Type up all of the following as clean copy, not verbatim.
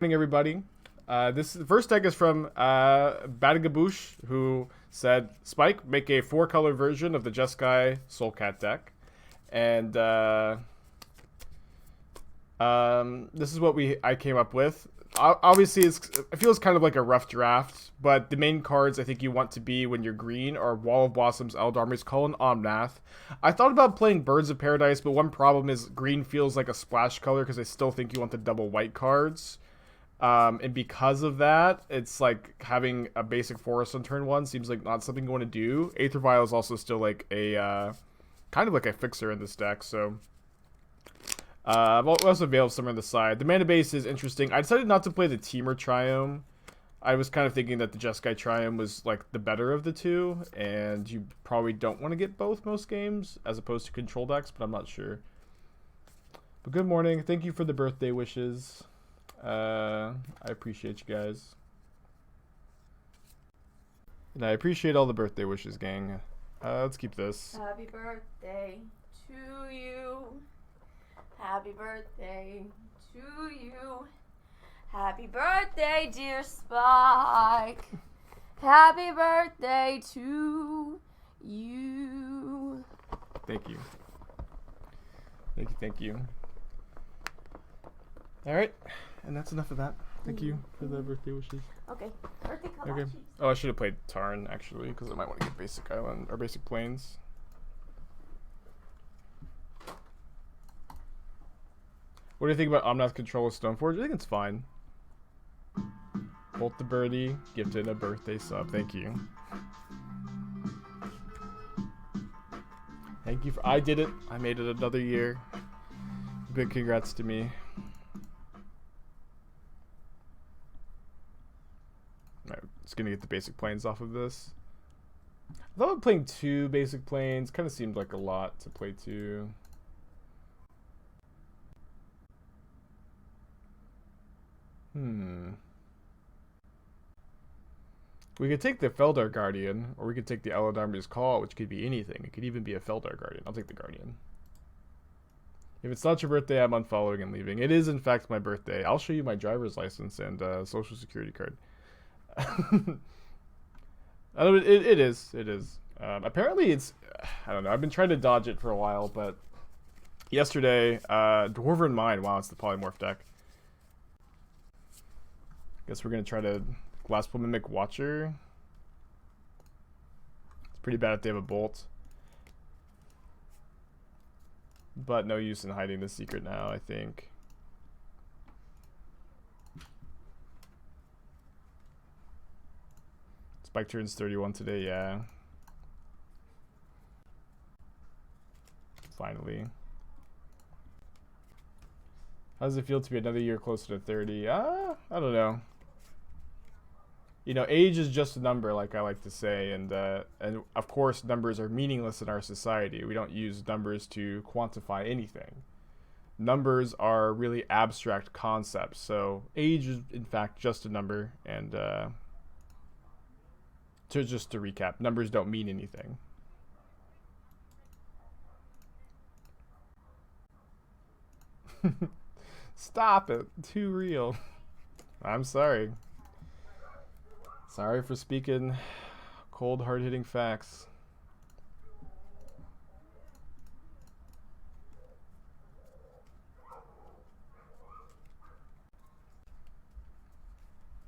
Morning, everybody. The first deck is from Badagaboosh, who said, Spike, make a 4-color version of the Jeskai Soulcat deck. And this is what I came up with. Obviously, it feels kind of like a rough draft, but the main cards I think you want to be when you're green are Wall of Blossoms, Eladamri's Call, and Omnath. I thought about playing Birds of Paradise, but one problem is green feels like a splash color because I still think you want the double white cards. And because of that, it's like having a basic forest on turn 1 seems like not something you want to do. Aether Vial is also still like a kind of like a fixer in this deck, so I've also Veiled Summer on the side. The mana base is interesting. I decided not to play the Temur Triome. I was kind of thinking that the Jeskai Triome was like the better of the two, and you probably don't want to get both most games as opposed to control decks, but I'm not sure. But good morning. Thank you for the birthday wishes. I appreciate you guys. And I appreciate all the birthday wishes, gang. Let's keep this. Happy birthday to you. Happy birthday to you. Happy birthday, dear Spike. Happy birthday to you. Thank you. Thank you, thank you. Alright, and that's enough of that. Thank you for the birthday wishes. Okay, birthday kolaches. Okay. Oh, I should have played Tarn, actually, because I might want to get basic island, or basic plains. What do you think about Omnath control with Stoneforge? I think it's fine. Bolt the Birdie, gifted a birthday sub. Thank you. Thank you for... I did it. I made it another year. Big congrats to me. Alright, just gonna get the basic planes off of this. I thought playing 2 basic planes kind of seemed like a lot to play 2. We could take the Felidar Guardian, or we could take the Eladamri's Call, which could be anything. It could even be a Felidar Guardian. I'll take the Guardian. If it's not your birthday, I'm unfollowing and leaving. It is, in fact, my birthday. I'll show you my driver's license and social security card. It is. Apparently, it's... I don't know. I've been trying to dodge it for a while, but... Yesterday, Dwarven Mine. Wow, it's the polymorph deck. Guess we're going to try to Glasspool Mimic Watcher. It's pretty bad if they have a Bolt. But no use in hiding the secret now, I think. Spike turns 31 today, yeah. Finally. How does it feel to be another year closer to 30? I don't know. You know, age is just a number, like I like to say, and of course numbers are meaningless in our society. We don't use numbers to quantify anything. Numbers are really abstract concepts, so age is in fact just a number, and just to recap, numbers don't mean anything. Stop it. Too real. I'm sorry. Sorry for speaking cold, hard-hitting facts.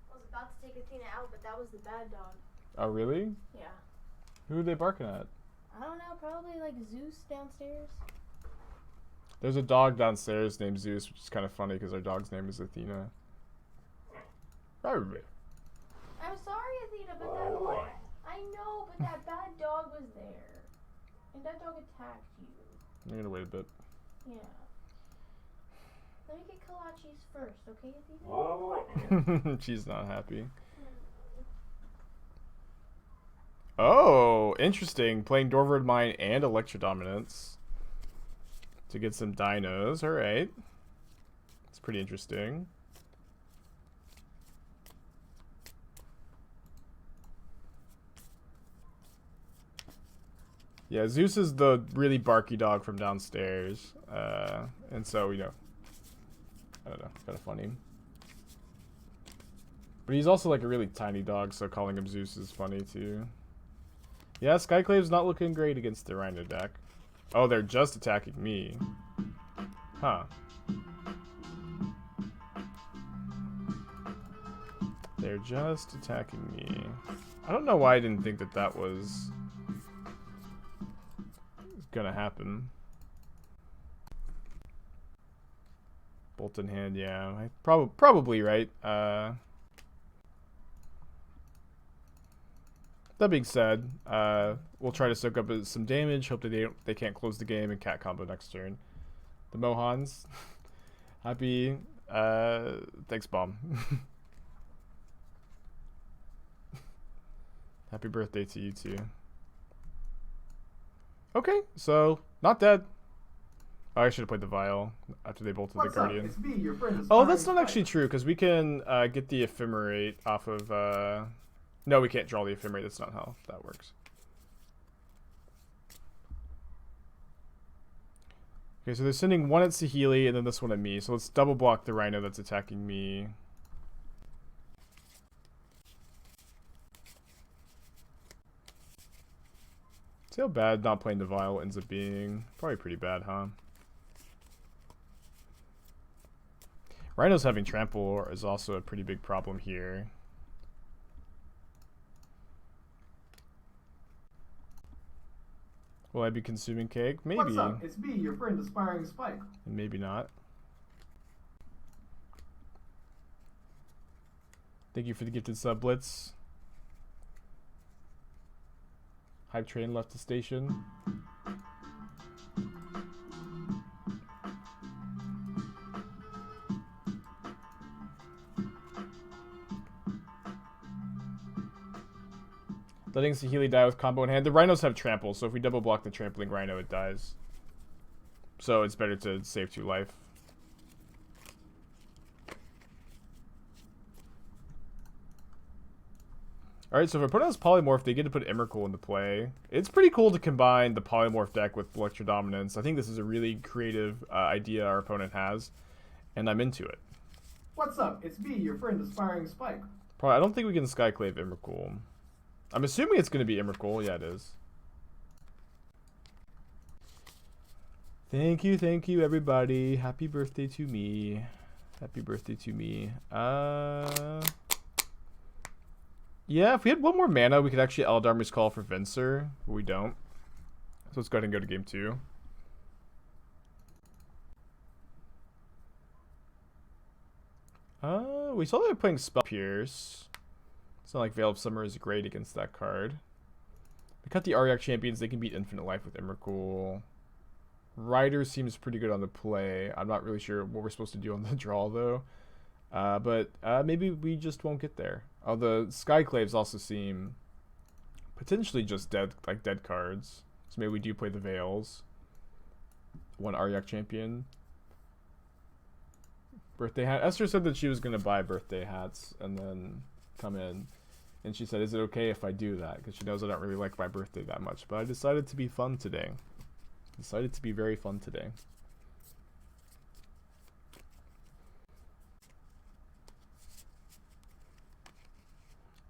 I was about to take Athena out, but that was the bad dog. Oh, really? Yeah. Who are they barking at? I don't know, probably like Zeus downstairs. There's a dog downstairs named Zeus, which is kind of funny because our dog's name is Athena. Probably. I'm sorry, Athena, but that... I know, but that bad dog was there. And that dog attacked you. I'm gonna wait a bit. Yeah. Let me get kolaches first, okay, Athena? She's not happy. Oh, interesting. Playing Dwarven Mine and Electrodominance to get some dinos. Alright. It's pretty interesting. Yeah, Zeus is the really barky dog from downstairs. And so, you know, I don't know, kind of funny. But he's also like a really tiny dog, so calling him Zeus is funny too. Yeah, Skyclave's not looking great against the Rhino deck. Oh, they're just attacking me. Huh. They're just attacking me. I don't know why I didn't think that that was gonna happen. Bolt in hand, yeah. Probably right. That being said, we'll try to soak up some damage. Hope that they can't close the game and cat combo next turn. The Mohans, happy. Thanks, Bomb. Happy birthday to you too. Okay, so not dead. Oh, I should have played the Vial after they bolted the Guardian. It's me, your friend. Oh, that's not actually true because we can get the Ephemerate off of. No, we can't draw the Ephemerate. That's not how that works. Okay, so they're sending one at Saheeli and then this one at me. So let's double block the Rhino that's attacking me. See how bad not playing the Vial ends up being. Probably pretty bad, huh? Rhino's having trample is also a pretty big problem here. Will I be consuming cake? Maybe. What's up? It's me, your friend, Aspiring Spike. And maybe not. Thank you for the gifted sub, Blitz. Hype train left the station. Letting Saheeli die with combo in hand. The Rhinos have trample, so if we double block the trampling Rhino, it dies. So it's better to save 2 life. Alright, so if our opponent has Polymorph, they get to put Emrakul into play. It's pretty cool to combine the Polymorph deck with Electrodominance. I think this is a really creative idea our opponent has, and I'm into it. What's up? It's me, your friend, Aspiring Spike. Probably, I don't think we can Skyclave Emrakul. I'm assuming it's going to be Emrakul. Yeah, it is. Thank you, everybody. Happy birthday to me. Happy birthday to me. Yeah, if we had one more mana, we could actually Eladamri's Call for Venser, but we don't. So let's go ahead and go to game 2. We saw they were playing Spell Pierce. It's not like Veil of Summer is great against that card. We cut the Auriok Champions. They can beat Infinite Life with Emrakul. Rider seems pretty good on the play. I'm not really sure what we're supposed to do on the draw, though. But maybe we just won't get there. Oh, the Skyclaves also seem potentially just dead, like dead cards. So maybe we do play the Veils. One Auriok Champion. Birthday hat. Esther said that she was going to buy birthday hats and then come in. And she said, is it okay if I do that? Because she knows I don't really like my birthday that much. But I decided to be fun today. Decided to be very fun today.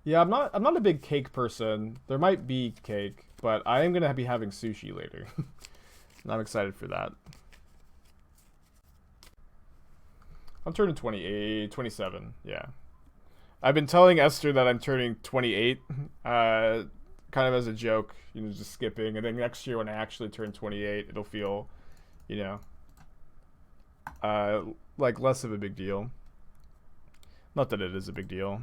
Yeah, I'm not a big cake person. There might be cake, but I am gonna be having sushi later. And I'm excited for that. I'm turning 28, 27, yeah. I've been telling Esther that I'm turning 28, kind of as a joke, you know, just skipping. And then next year when I actually turn 28, it'll feel, you know, like less of a big deal. Not that it is a big deal.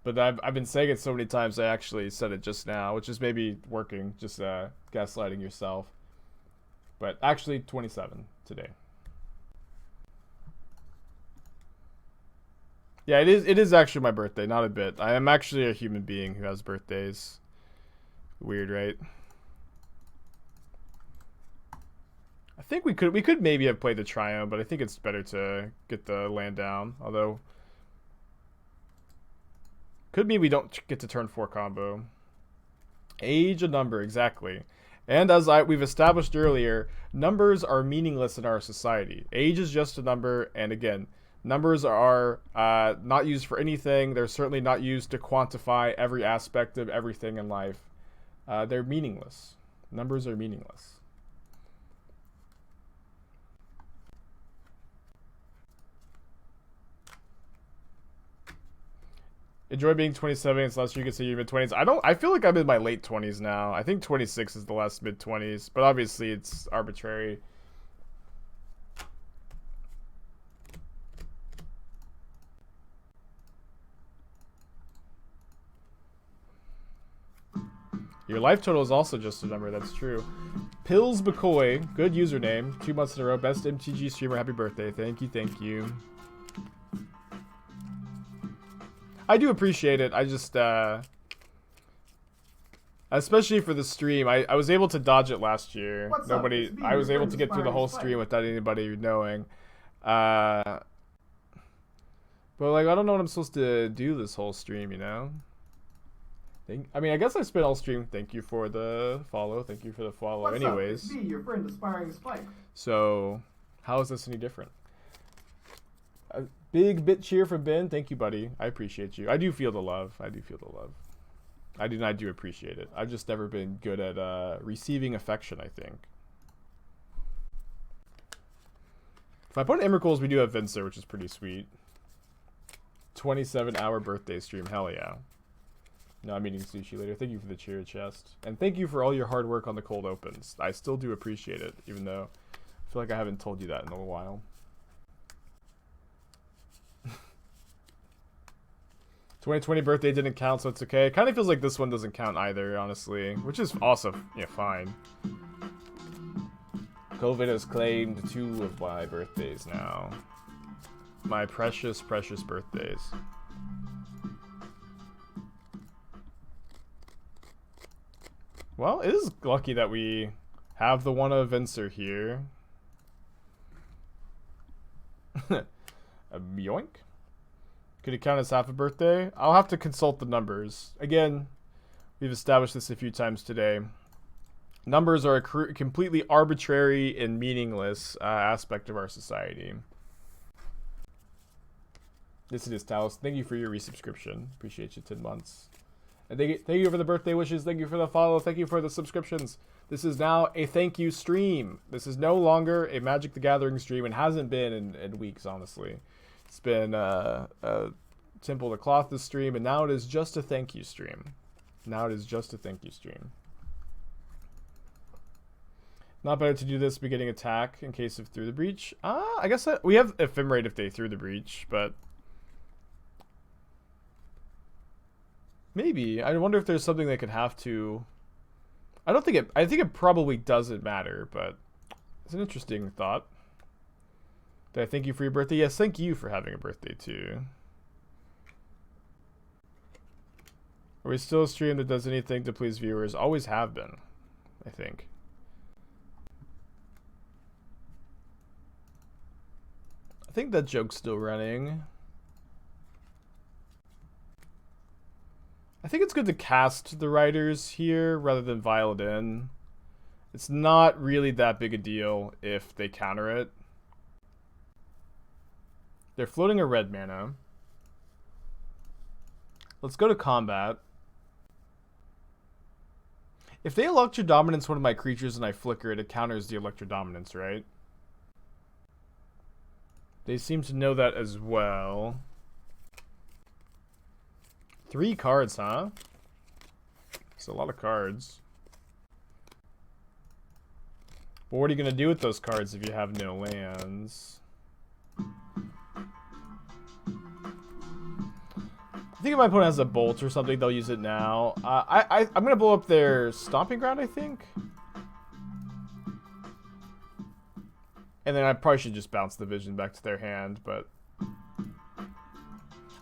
But I've been saying it so many times I actually said it just now, which is maybe working, just gaslighting yourself. But actually 27 today. Yeah, it is actually my birthday, not a bit. I am actually a human being who has birthdays. Weird, right? I think we could maybe have played the Triome, but I think it's better to get the land down, although could mean we don't get to turn 4 combo. Age a number, exactly. And as we've established earlier, numbers are meaningless in our society. Age is just a number, and again, Numbers are not used for anything. They're certainly not used to quantify every aspect of everything in life. They're meaningless. Numbers are meaningless. Enjoy being 27 unless you consider your mid-20s. I feel like I'm in my late 20s now. I think 26 is the last mid-20s, but obviously it's arbitrary. Your life total is also just a number, that's true. Pills McCoy, good username. 2 months in a row, best MTG streamer, happy birthday. Thank you, thank you. I do appreciate it. I just, especially for the stream, I was able to dodge it last year. I was able to get through the whole stream without anybody knowing. But like, I don't know what I'm supposed to do this whole stream, you know? I mean, I guess I spent all stream. Thank you for the follow. Thank you for the follow. What's anyways. Up? It's me, your friend, Aspiring Spike. So, how is this any different? A big bit cheer from Ben. Thank you, buddy. I appreciate you. I do feel the love. I do feel the love. I do appreciate it. I've just never been good at receiving affection, I think. If I put Emrakul's, we do have Venser, which is pretty sweet. 27-hour birthday stream. Hell yeah. No, I'm eating sushi later. Thank you for the cheer chest. And thank you for all your hard work on the cold opens. I still do appreciate it, even though I feel like I haven't told you that in a while. 2020 birthday didn't count, so it's okay. It kind of feels like this one doesn't count either, honestly. Which is also, yeah, fine. COVID has claimed 2 of my birthdays now. My precious, precious birthdays. Well, it is lucky that we have the one of Venser here. A yoink? Could it count as half a birthday? I'll have to consult the numbers. Again, we've established this a few times today. Numbers are a completely arbitrary and meaningless aspect of our society. Yes, it is, Talos. Thank you for your resubscription. Appreciate you, 10 months. And thank you for the birthday wishes. Thank you for the follow. Thank you for the subscriptions. This is now a thank you stream. This is no longer a Magic the Gathering stream and hasn't been in weeks, honestly. It's been a Temple to Cloth this stream, and now it is just a thank you stream. Now it is just a thank you stream. Not better to do this beginning attack in case of Through the Breach? I guess we have Ephemerate if they Through the Breach, but... Maybe. I wonder if there's something they could have to... I think it probably doesn't matter, but it's an interesting thought. Did I thank you for your birthday? Yes, thank you for having a birthday too. Are we still a stream that does anything to please viewers? Always have been, I think. I think that joke's still running. I think it's good to cast the Riders here rather than Vial it in. It's not really that big a deal if they counter it. They're floating a red mana. Let's go to combat. If they Electro Dominance one of my creatures and I flicker it, it counters the Electro Dominance, right? They seem to know that as well. 3 cards, huh? It's a lot of cards. Well, what are you going to do with those cards if you have no lands? I think if my opponent has a Bolt or something, they'll use it now. I'm going to blow up their Stomping Ground, I think. And then I probably should just bounce the Vision back to their hand, but...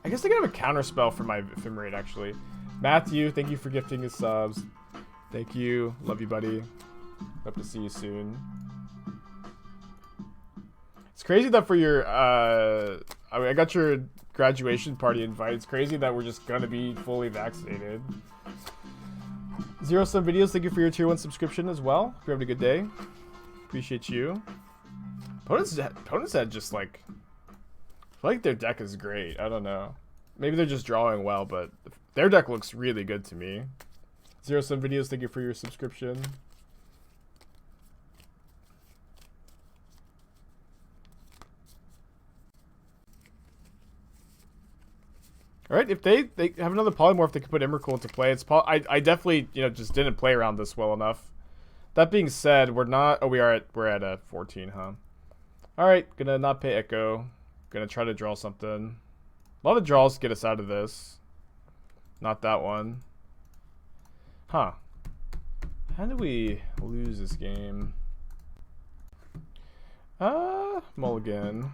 I guess they can have a counter spell for my Ephemerate, actually. Matthew, thank you for gifting his subs. Thank you. Love you, buddy. Hope to see you soon. It's crazy that for your, I got your graduation party invite. It's crazy that we're just gonna be fully vaccinated. Zero Sum Videos, thank you for your tier 1 subscription as well. Hope you're having a good day. Appreciate you. Opponents had just like I feel like their deck is great. I don't know. Maybe they're just drawing well, but their deck looks really good to me. Zero Sum Videos, thank you for your subscription. All right, if they have another polymorph, they could put Emrakul into play. It's I definitely just didn't play around this well enough. That being said, we're not. Oh, we're at a 14, huh? All right, gonna not pay Echo. Gonna try to draw something. A lot of draws to get us out of this. Not that one. Huh. How do we lose this game? Mulligan.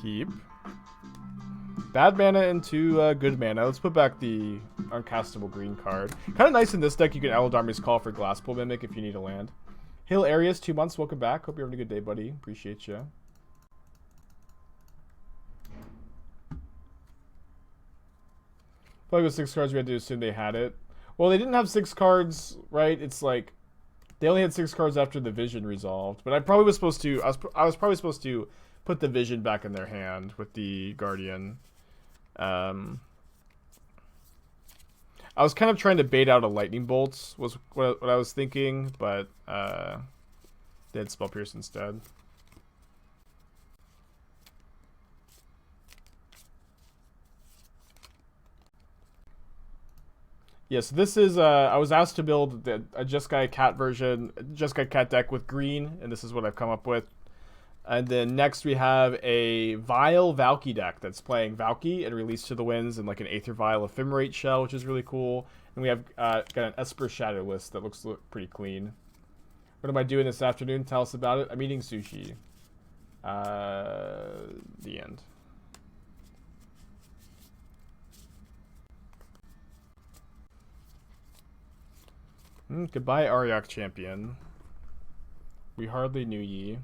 Keep. Bad mana into good mana. Let's put back the uncastable green card. Kind of nice in this deck. You can Eladamri's Call for Glasspool Mimic if you need a land. Hill Arias, 2 months. Welcome back. Hope you're having a good day, buddy. Appreciate you. Probably with 6 cards, we had to assume they had it. Well, they didn't have 6 cards, right? It's like they only had 6 cards after the vision resolved. But I probably was supposed to. I was probably supposed to put the vision back in their hand with the Guardian. I was kind of trying to bait out a lightning bolt was what I was thinking, but they had Spell Pierce instead. Yes, this is I was asked to build a Jeskai Cat version, Jeskai Cat deck with green, and this is what I've come up with. And then next we have a Vial Valky deck that's playing Valky and Release to the Winds and like an Aether Vial Ephemerate shell, which is really cool. And we have got an Esper Shadow list that looks pretty clean. What am I doing this afternoon? Tell us about it. I'm eating sushi. The end. Goodbye, Auriok Champion. We hardly knew ye.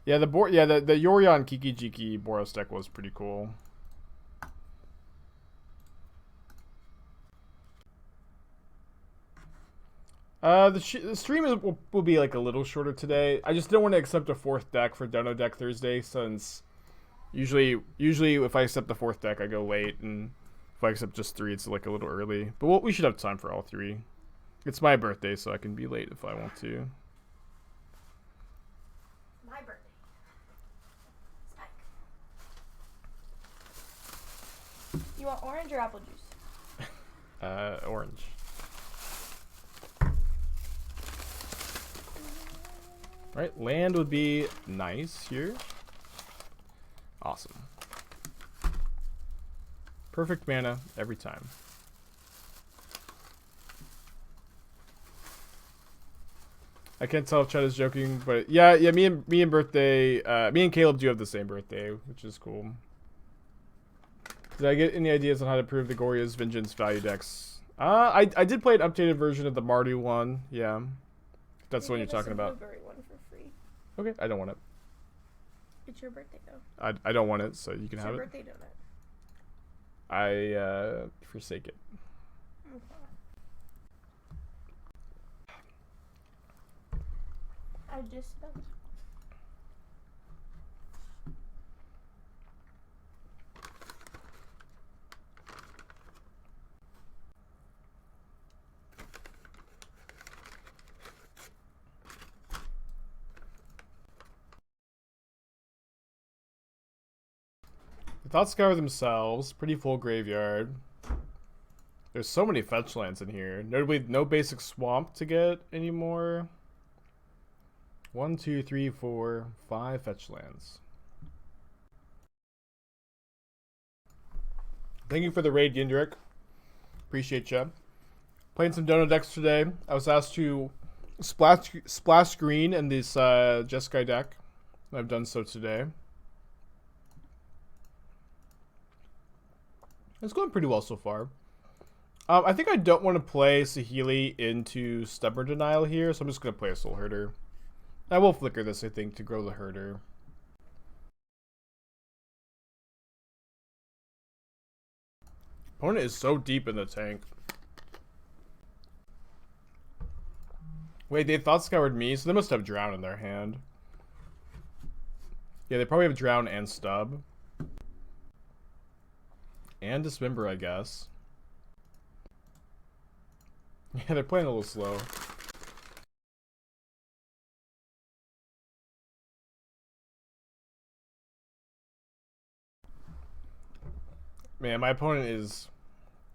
Yeah, the Yorion Kiki Jiki Boros deck was pretty cool. The stream will be like a little shorter today. I just didn't want to accept a 4th deck for Dono Deck Thursday, since usually if I accept the 4th deck, I go late, and if I accept just 3, it's like a little early. But we should have time for all 3. It's my birthday, so I can be late if I want to. My birthday. Spike. You want orange or apple juice? Orange. Right, land would be nice here. Awesome. Perfect mana every time. I can't tell if Chad is joking, but yeah, me and Caleb do have the same birthday, which is cool. Did I get any ideas on how to improve the Goria's Vengeance value decks? I did play an updated version of the Mardu one. Yeah, that's the one you're talking about. One for free. Okay, I don't want it. It's your birthday though. I don't want it, so you can have it. It's your birthday donut. I forsake it. Okay. I just spelled. The Thoughtscour themselves, pretty full graveyard. There's so many fetch lands in here. Notably, no basic swamp to get anymore. 1, 2, 3, 4, 5 fetch lands. Thank you for the raid, Yindrik. Appreciate ya. Playing some Dono decks today. I was asked to splash green in this Jeskai deck. I've done so today. It's going pretty well so far. I think I don't want to play Saheeli into Stubborn Denial here, so I'm just going to play a Soulherder. I will flicker this, I think, to grow the herder. Opponent is so deep in the tank. Wait, they thought scoured me, so they must have drown in their hand. Yeah, they probably have drown and stub. And dismember, I guess. Yeah, they're playing a little slow. Man, my opponent is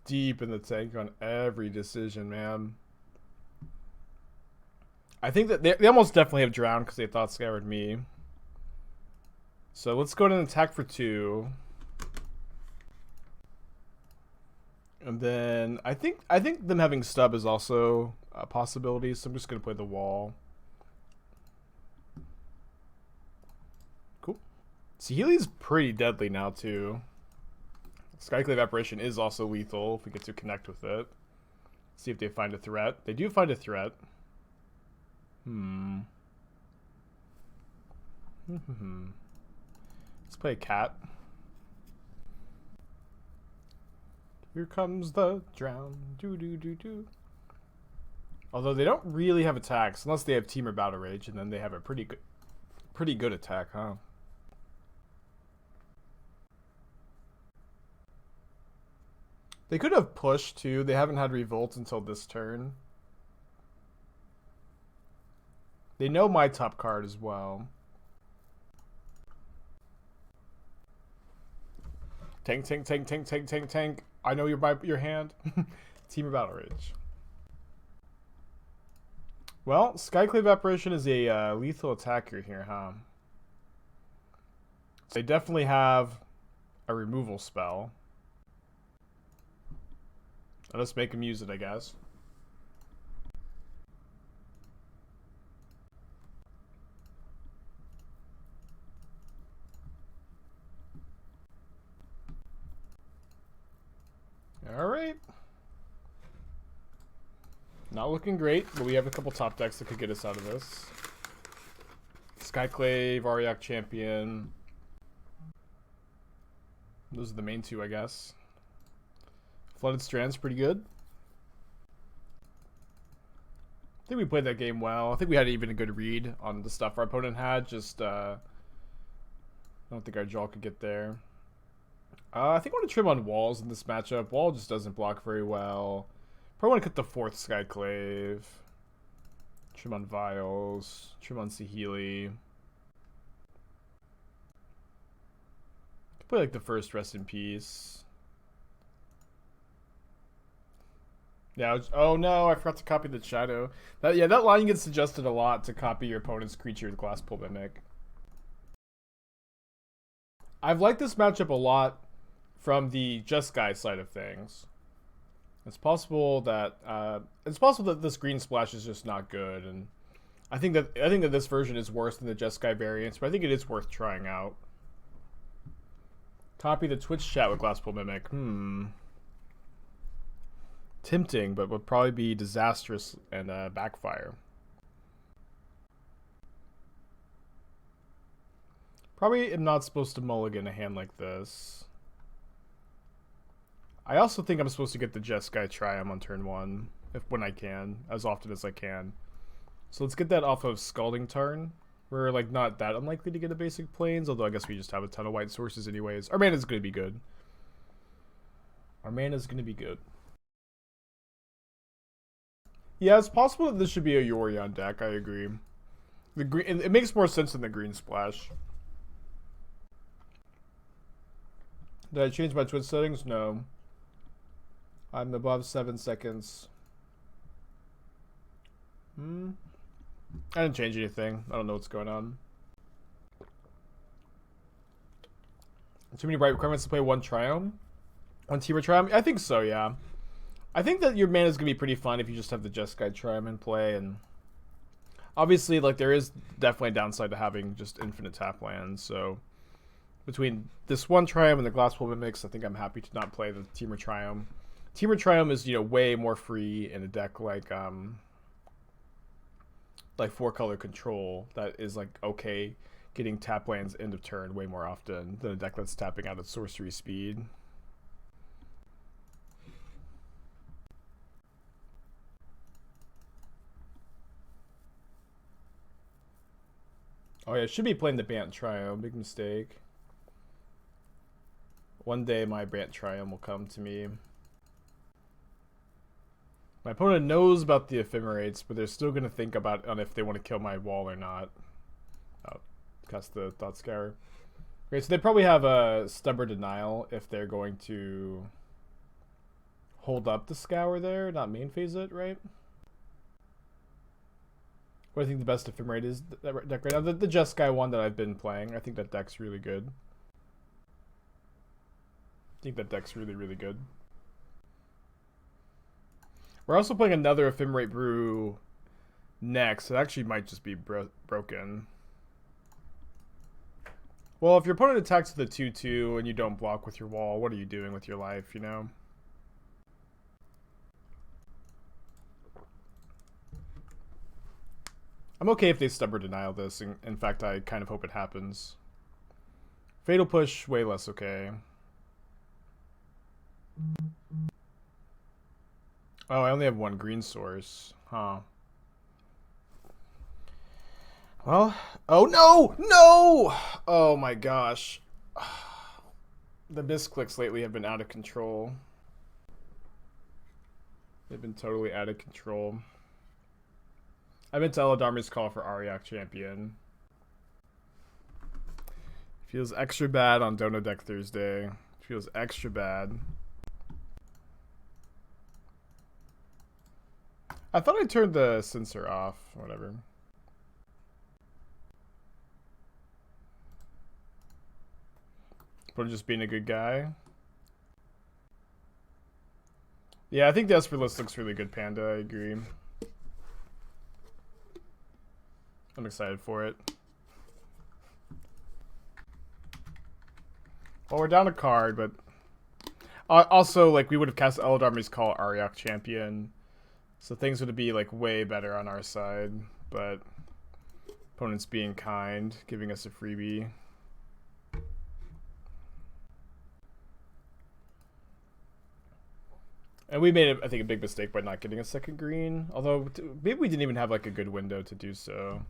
deep in the tank on every decision, man. I think that they almost definitely have drowned because they thought scoured me. So let's go to an attack for 2. And then I think them having stub is also a possibility, so I'm just gonna play the wall. Cool. Saheeli's pretty deadly now too. Skyclave Apparition is also lethal if we get to connect with it. See if they find a threat. They do find a threat. Let's play a cat. Here comes the drown. Do do do do. Although they don't really have attacks unless they have Team or Battle Rage, and then they have a pretty good attack, huh? They could have pushed too. They haven't had Revolt until this turn. They know my top card as well. Tank, tank, tank, tank, tank, tank, tank. I know your hand. Team or Battle Rage. Well, Skyclave Apparition is a lethal attacker here, huh? So they definitely have a removal spell. I'll just make him use it, I guess. Alright. Not looking great, but we have a couple top decks that could get us out of this. Skyclave, Auriok Champion. Those are the main 2, I guess. Flooded Strand's pretty good. I think we played that game well. I think we had even a good read on the stuff our opponent had. Just, I don't think our jaw could get there. I think I want to trim on walls in this matchup. Wall just doesn't block very well. Probably want to cut the 4th Skyclave. Trim on Vials. Trim on Saheeli. Play like the first Rest in Peace. Yeah. Oh no, I forgot to copy the shadow. That line gets suggested a lot to copy your opponent's creature with Glasspool Mimic. I've liked this matchup a lot from the Jeskai side of things. It's possible that this green splash is just not good, and I think that this version is worse than the Jeskai variants, but I think it is worth trying out. Copy the Twitch chat with Glasspool Mimic. Tempting, but would probably be disastrous and backfire. Probably am not supposed to mulligan a hand like this. I also think I'm supposed to get the Jeskai Triome on turn 1, when I can, as often as I can. So let's get that off of Scalding Tarn. We're like not that unlikely to get a basic plains, although I guess we just have a ton of white sources anyways. Our mana's gonna be good. Yeah, it's possible that this should be a Yorion deck, I agree. The green, it makes more sense than the green splash. Did I change my Twitch settings? No. I'm above 7 seconds. I didn't change anything. I don't know what's going on. Too many bright requirements to play 1 Triome? 1 Teamer Triome? I think so, yeah. I think that your mana is going to be pretty fun if you just have the Jeskai Triome in play, and obviously, like, there is definitely a downside to having just infinite tap lands, so between this 1 Triome and the Glasspool Mimics, I think I'm happy to not play the Teamer Triome. Teamer Triome is, you know, way more free in a deck like 4-color control that is, like, okay getting tap lands end of turn way more often than a deck that's tapping out at sorcery speed. I should be playing the Bant Triome. Big mistake. One day my Bant Triome will come to me. My opponent knows about the Ephemerates, but they're still going to think about on if they want to kill my wall or not. Oh, cast the Thought Scour. Okay, so they probably have a Stubborn Denial if they're going to hold up the Scour there, not main phase it, right? What I think the best Ephemerate is that deck right now. The Jeskai one that I've been playing. I think that deck's really good. I think that deck's really, really good. We're also playing another Ephemerate Brew next. It actually might just be broken. Well, if your opponent attacks with a 2/2 and you don't block with your wall, what are you doing with your life, you know? I'm okay if they Stubborn Denial this. In fact, I kind of hope it happens. Fatal Push, way less okay. Oh, I only have one green source. Huh. Well, oh no! No! Oh my gosh. The misclicks lately have been out of control. They've been totally out of control. I meant to Eladamri's call for Auriok Champion. Feels extra bad on Dono Deck Thursday. Feels extra bad. I thought I turned the sensor off. Whatever. But just being a good guy. Yeah, I think the Esper list looks really good, Panda. I agree. I'm excited for it. Well, we're down a card, but also, like, we would have cast Eladamri's Call, Auriok Champion, so things would be like way better on our side. But opponent's being kind, giving us a freebie. And we made, I think, a big mistake by not getting a second green. Although, maybe we didn't even have like a good window to do so.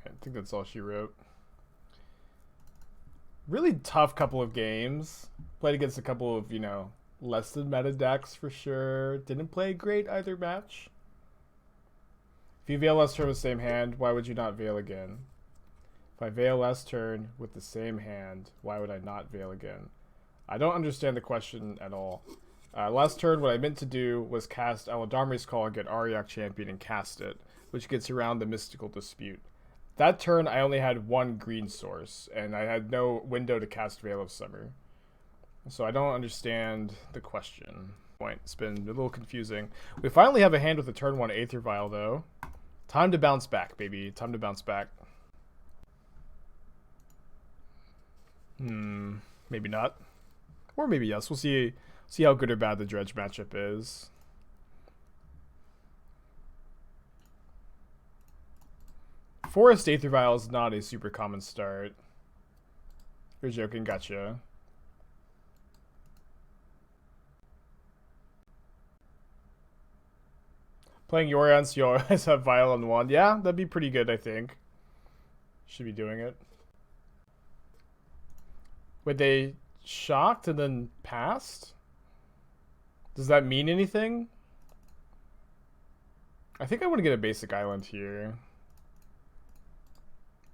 I think that's all she wrote. Really tough couple of games. Played against a couple of, you know, less than meta decks for sure. Didn't play great either match. If you Veil last turn with the same hand, why would you not Veil again? If I Veil last turn with the same hand, why would I not Veil again? I don't understand the question at all. Last turn, what I meant to do was cast Eladamri's Call and get Auriok Champion and cast it, which gets around the Mystical Dispute. That turn, I only had one green source, and I had no window to cast Veil of Summer. So I don't understand the question. It's been a little confusing. We finally have a hand with a turn 1 Aether Vial, though. Time to bounce back, baby. Time to bounce back. Maybe not. Or maybe yes. We'll see how good or bad the Dredge matchup is. Forest Aether Vial is not a super common start. You're joking, gotcha. Playing Yorion, so you always have Vial on one. Yeah, that'd be pretty good, I think. Should be doing it. Wait, they shocked and then passed? Does that mean anything? I think I want to get a basic island here.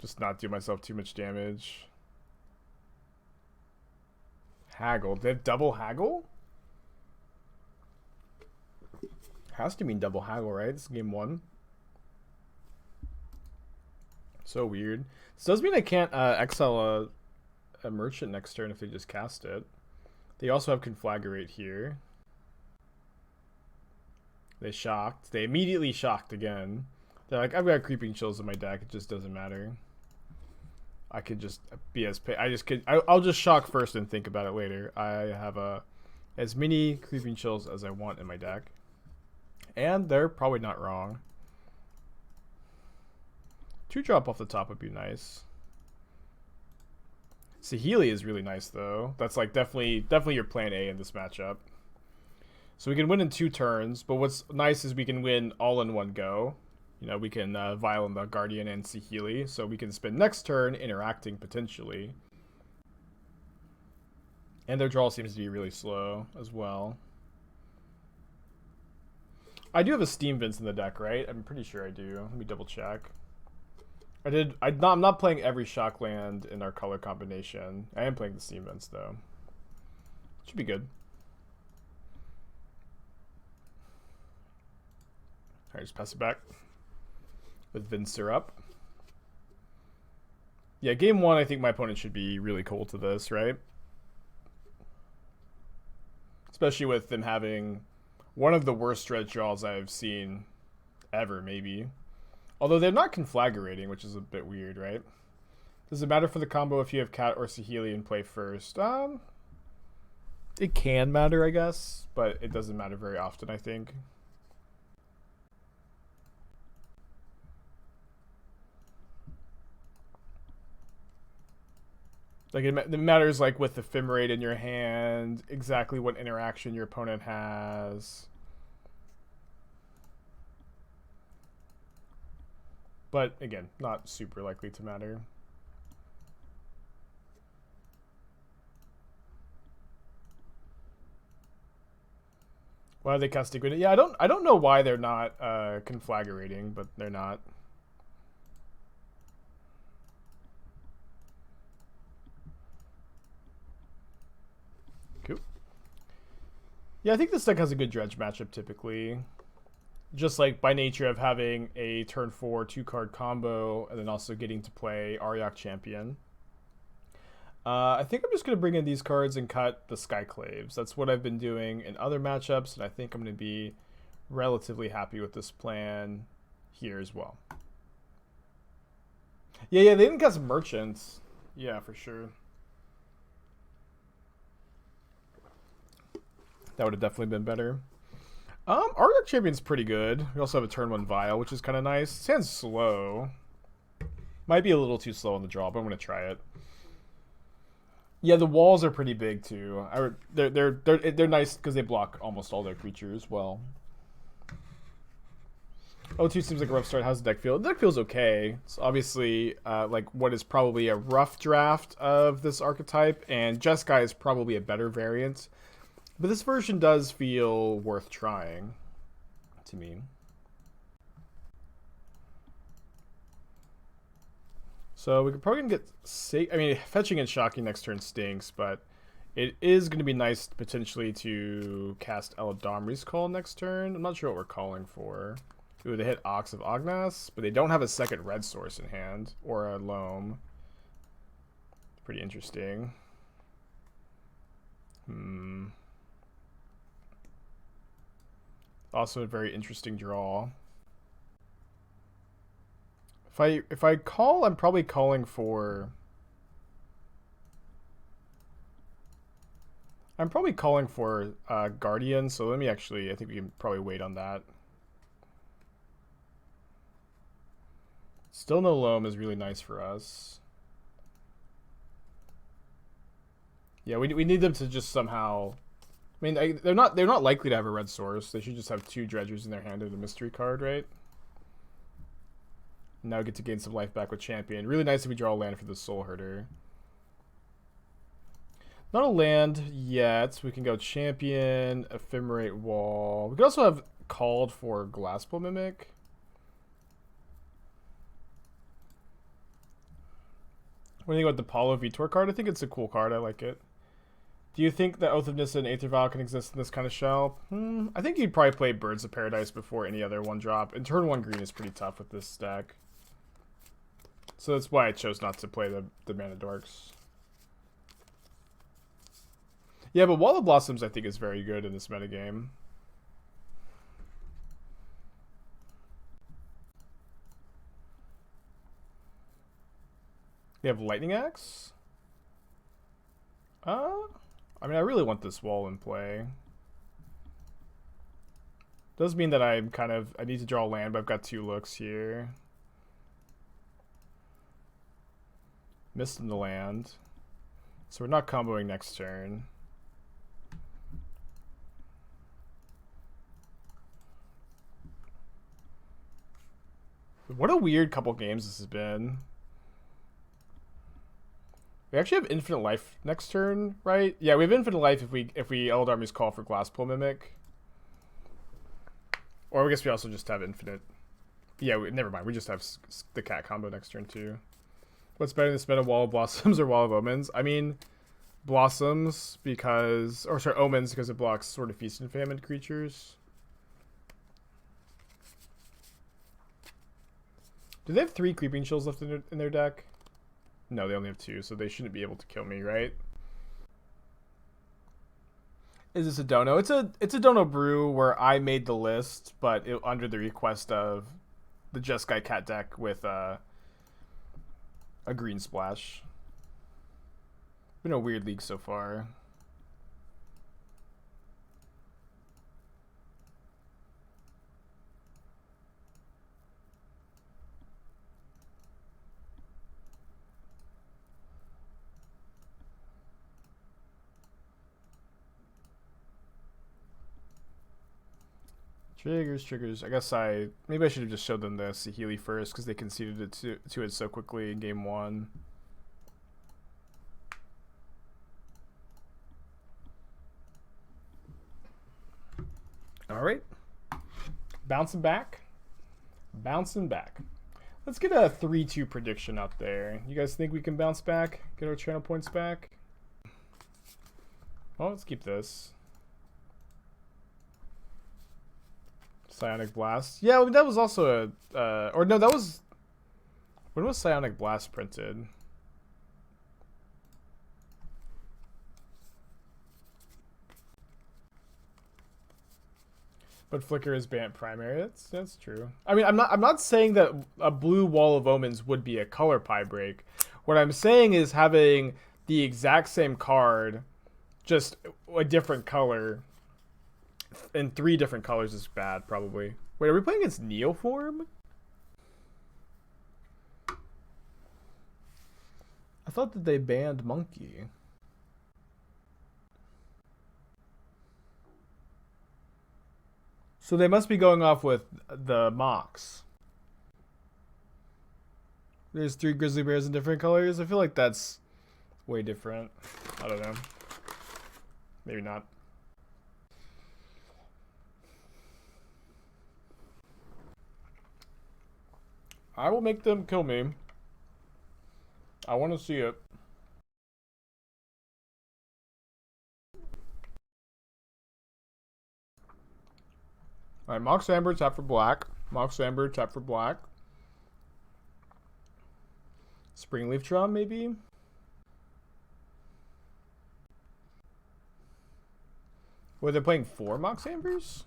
Just not do myself too much damage. Haggle. They have double haggle? Has to mean double haggle, right? This is game 1. So weird. This does mean I can't exile a merchant next turn if they just cast it. They also have Conflagrate here. They shocked. They immediately shocked again. They're like, I've got Creeping Chills in my deck. It just doesn't matter. I could just be as I'll just shock first and think about it later. I have as many Creeping Chills as I want in my deck. And they're probably not wrong. 2-drop off the top would be nice. Saheeli is really nice though. That's like definitely your plan A in this matchup. So we can win in 2 turns, but what's nice is we can win all in one go. You know, we can Vial the Guardian and Saheeli, so we can spend next turn interacting potentially. And their draw seems to be really slow as well. I do have a Steam Vince in the deck, right? I'm pretty sure I do. Let me double check. I'm not playing every Shockland in our color combination. I am playing the Steam Vince though. Should be good. Alright, just pass it back. With Venser up. Yeah, game 1, I think my opponent should be really cold to this, right? Especially with them having one of the worst stretch draws I've seen ever, maybe. Although they're not conflagrating, which is a bit weird, right? Does it matter for the combo if you have Cat or Saheeli in play first? It can matter, I guess, but it doesn't matter very often, I think. Like, it matters, like, with Ephemerate in your hand, exactly what interaction your opponent has. But, again, not super likely to matter. Why are they casting Grid? Yeah, I don't know why they're not conflagrating, but they're not. Yeah, I think this deck has a good dredge matchup typically. Just like by nature of having a turn 4 2-card combo and then also getting to play Auriok Champion. I think I'm just going to bring in these cards and cut the Skyclaves. That's what I've been doing in other matchups, and I think I'm going to be relatively happy with this plan here as well. Yeah, they didn't cast Merchants. Yeah, for sure. That would have definitely been better. Auriok Champion's pretty good. We also have a turn 1 Vial, which is kind of nice. Sounds slow. Might be a little too slow on the draw, but I'm going to try it. Yeah, the walls are pretty big too. They're nice because they block almost all their creatures well. O2 seems like a rough start. How's the deck feel? The deck feels okay. It's obviously like what is probably a rough draft of this archetype, and Jeskai is probably a better variant. But this version does feel worth trying to me. So we could probably get I mean, fetching and shocking next turn stinks, but it is going to be nice potentially to cast Eladamri's Call next turn. I'm not sure what we're calling for. Ooh, they hit Ox of Omnath, but they don't have a second red source in hand or a loam. Pretty interesting. Also a very interesting draw. If I call, I'm probably calling for Guardian, so let me actually, I think we can probably wait on that. Still no loam is really nice for us. Yeah, we need them to just somehow, I mean, they're not likely to have a red source. They should just have 2 dredgers in their hand and a mystery card, right? Now we get to gain some life back with Champion. Really nice if we draw a land for the Soulherder. Not a land yet. We can go Champion, Ephemerate Wall. We could also have called for Glasspool Mimic. What do you think about the Paulo Vitor card? I think it's a cool card. I like it. Do you think that Oath of Nissa and Aether Vial can exist in this kind of shell? I think you'd probably play Birds of Paradise before any other 1-drop. And turn 1 green is pretty tough with this stack. So that's why I chose not to play the Mana Dorks. Yeah, but Wall of Blossoms I think is very good in this metagame. They have Lightning Axe? I mean, I really want this wall in play. Does mean that I need to draw land, but I've got 2 looks here. Missed in the land. So we're not comboing next turn. What a weird couple games this has been. We actually have infinite life next turn, right? Yeah, we have infinite life if we Eladamri's Call for Glasspool Mimic. Or I guess we also just have infinite. Yeah, never mind. We just have the cat combo next turn too. What's better than this meta, Wall of Blossoms or Wall of Omens? I mean, Blossoms because, or sorry, Omens because it blocks Sword of Feast and Famine creatures. Do they have 3 Creeping Chills left in their deck? No, they only have 2, so they shouldn't be able to kill me, right? Is this a dono? It's a dono brew where I made the list, but under the request of the Jeskai Cat deck with a green splash. Been a weird league so far. Triggers. I guess maybe I should have just showed them the Saheeli first because they conceded it to it so quickly in game 1. All right, bouncing back. Let's get a 3-2 prediction out there. You guys think we can bounce back? Get our channel points back? Well, let's keep this. Psionic Blast. Yeah, that was also a... or no, that was... When was Psionic Blast printed? But Flicker is banned primary. That's true. I mean, I'm not saying that a blue Wall of Omens would be a color pie break. What I'm saying is having the exact same card, just a different color, in 3 different colors is bad, probably. Wait, are we playing against Neoform? I thought that they banned Monkey. So they must be going off with the Mox. There's 3 grizzly bears in different colors. I feel like that's way different. I don't know. Maybe not. I will make them kill me. I want to see it. Alright, Mox Amber, tap for black. Mox Amber, tap for black. Springleaf Drum, maybe? Were they playing 4 Mox Ambers?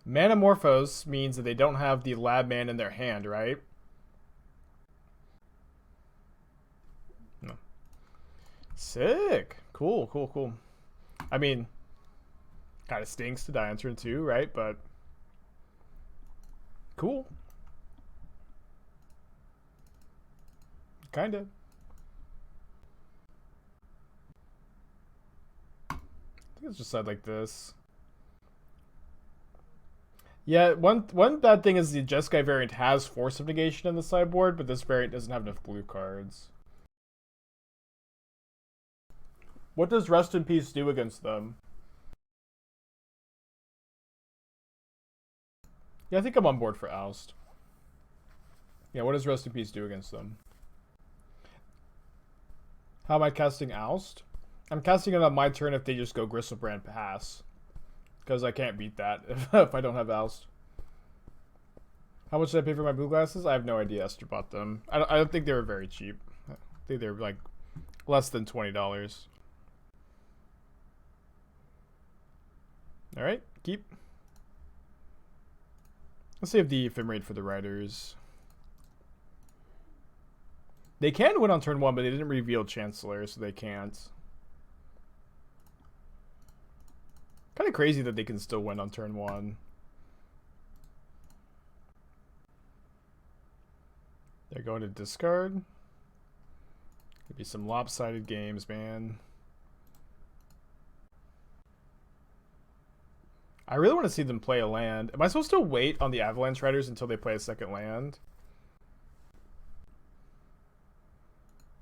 Manamorphose means that they don't have the lab man in their hand, right? No. Sick. Cool. I mean, kind of stinks to die on turn 2, right? But cool. Kinda. I think it's just side like this. Yeah, one bad thing is the Jeskai variant has Force of Negation in the sideboard, but this variant doesn't have enough blue cards. What does Rest in Peace do against them? Yeah, I think I'm on board for Oust. Yeah, what does Rest in Peace do against them? How am I casting Oust? I'm casting it on my turn if they just go Gristlebrand pass. Because I can't beat that if I don't have Oust. How much did I pay for my blue glasses? I have no idea. Esther bought them. I don't think they were very cheap. I think they were like less than $20. Alright, keep. Let's save the Ephemerate for the Riders. They can win on turn 1, but they didn't reveal Chancellor, so they can't. Kind of crazy that they can still win on turn 1. They're going to discard. Could be some lopsided games, man. I really want to see them play a land. Am I supposed to wait on the Avalanche Riders until they play a second land?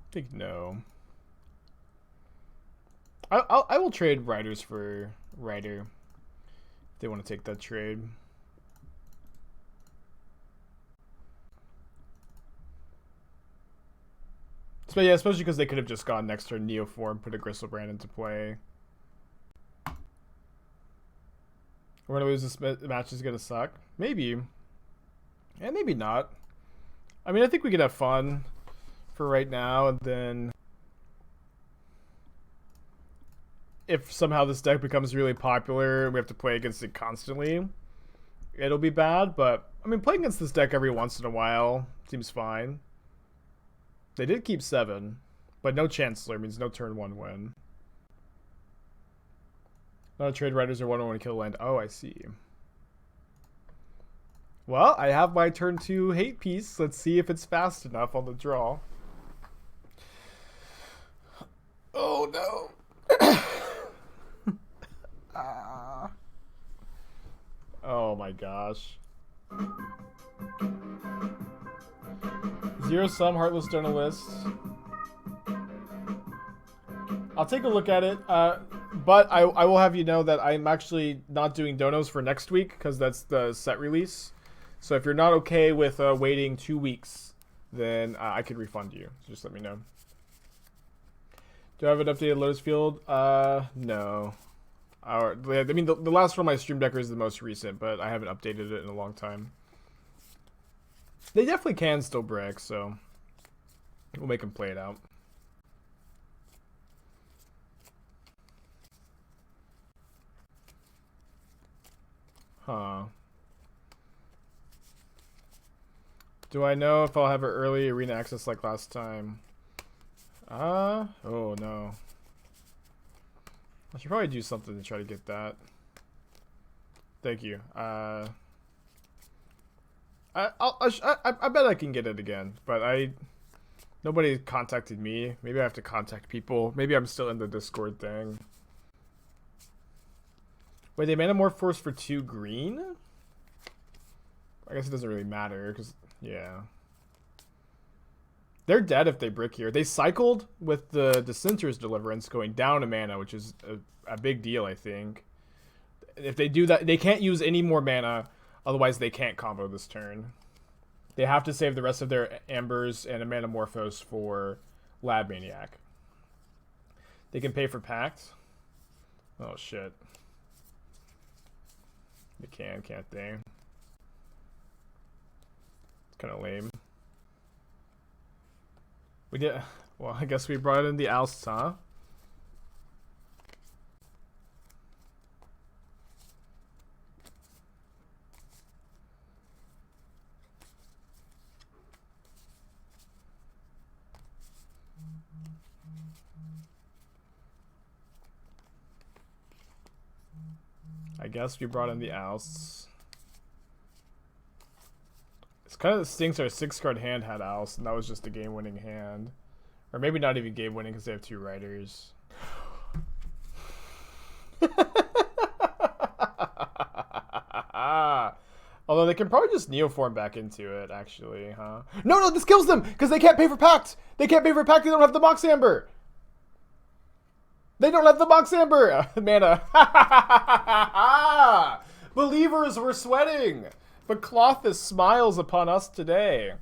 I think no. I will trade Riders for Rider if they want to take that trade. So yeah, especially because they could have just gone next turn Neoform, put a Gristlebrand into play. We're gonna lose this match is gonna suck. Maybe. Yeah, maybe not. I mean, I think we could have fun for right now, and then if somehow this deck becomes really popular and we have to play against it constantly, it'll be bad. But I mean, playing against this deck every once in a while seems fine. They did keep 7, but no Chancellor means no turn 1 win. Not a trade Riders or 1-1 kill land. Oh, I see. Well, I have my turn 2 hate piece. Let's see if it's fast enough on the draw. Oh no. Oh my gosh. 0-sum Heartless Journalist. I'll take a look at it, but I will have you know that I'm actually not doing donos for next week because that's the set release. So if you're not okay with waiting 2 weeks, then I could refund you. So just let me know. Do I have an updated Lotus Field? No. I mean, the last one on my Stream Decker is the most recent, but I haven't updated it in a long time. They definitely can still brick, so we'll make them play it out. Huh. Do I know if I'll have an early arena access like last time? Oh no. I should probably do something to try to get that. Thank you. I bet I can get it again, but nobody contacted me. Maybe I have to contact people. Maybe I'm still in the Discord thing. Wait, they Manamorph Force for 2 green? I guess it doesn't really matter, because, yeah. They're dead if they brick here. They cycled with the Dissenter's Deliverance going down a mana, which is a big deal, I think. If they do that, they can't use any more mana, otherwise they can't combo this turn. They have to save the rest of their Ambers and a Manamorphose for Lab Maniac. They can pay for Pact. Oh, shit. They can't they? It's kind of lame. We did. Well, I guess we brought in the Oust, huh? I guess we brought in the Ousts. It's kind of stinks our 6-card hand had Oust, and that was just a game-winning hand. Or maybe not even game-winning because they have 2 Riders. Although they can probably just Neoform back into it, actually, huh? No, this kills them! Because they can't pay for Pact! They can't pay for Pact, they don't have the Mox Amber! They don't have the Mox Amber! Mana. Believers were sweating! But Clothis smiles upon us today.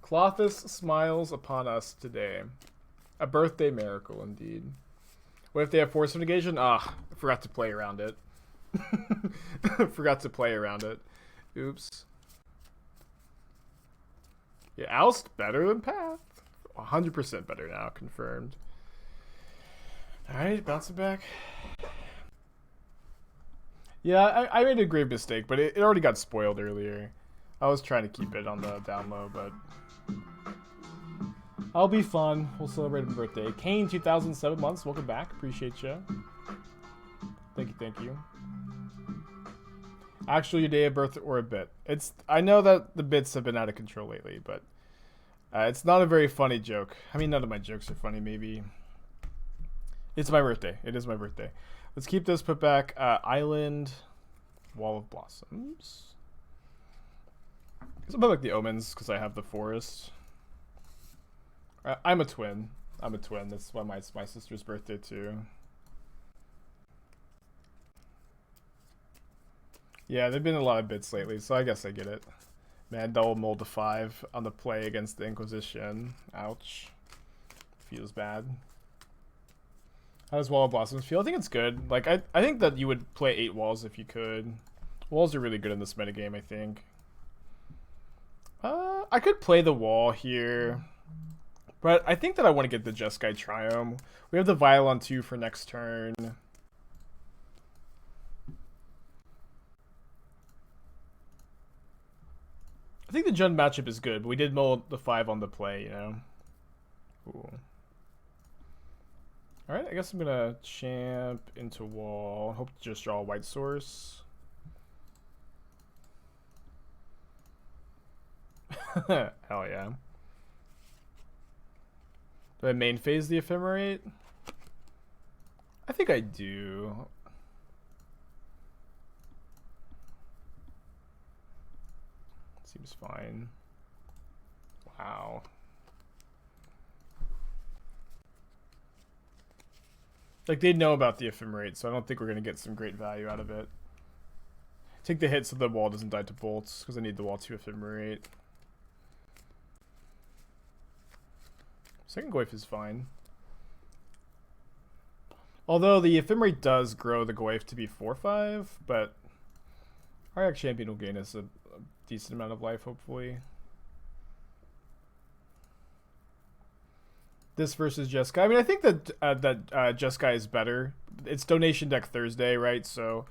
Clothis smiles upon us today. A birthday miracle, indeed. What if they have Force of Negation? Ah, I forgot to play around it. Forgot to play around it. Oops. Yeah, Oust better than Path. 100% better now, confirmed. Alright, bouncing back. Yeah, I made a grave mistake, but it already got spoiled earlier. I was trying to keep it on the down low, but I'll be fun. We'll celebrate my birthday. Kane, 2007 months. Welcome back. Appreciate you. Thank you. Actually, your day of birth or a bit. I know that the bits have been out of control lately, but it's not a very funny joke. I mean, none of my jokes are funny, maybe. It's my birthday. It is my birthday. Let's keep this. Put back Island, Wall of Blossoms. I'll put back the Omens because I have the Forest. I'm a twin. I'm a twin. That's why my sister's birthday too. Yeah, there've been a lot of bits lately, so I guess I get it. Man, double mold to 5 on the play against the Inquisition. Ouch. Feels bad. How does Wall of Blossoms feel? I think it's good. Like, I think that you would play 8 walls if you could. Walls are really good in this metagame, I think. I could play the wall here. But I think that I want to get the Jeskai Triome. We have the Vial on 2 for next turn. I think the Jund matchup is good, but we did mold the 5 on the play, you know? Ooh. Alright, I guess I'm gonna champ into wall. Hope to just draw a white source. Hell yeah. Do I main phase the Ephemerate? I think I do. Seems fine. Wow. Like, they know about the Ephemerate, so I don't think we're going to get some great value out of it. Take the hit so the wall doesn't die to bolts, because I need the wall to Ephemerate. Second Goyf is fine. Although the Ephemerate does grow the Goyf to be 4/5, but Auriok Champion will gain us a decent amount of life, hopefully. This versus Jeskai. I mean, I think that Jeskai is better. It's Donation Deck Thursday, right? So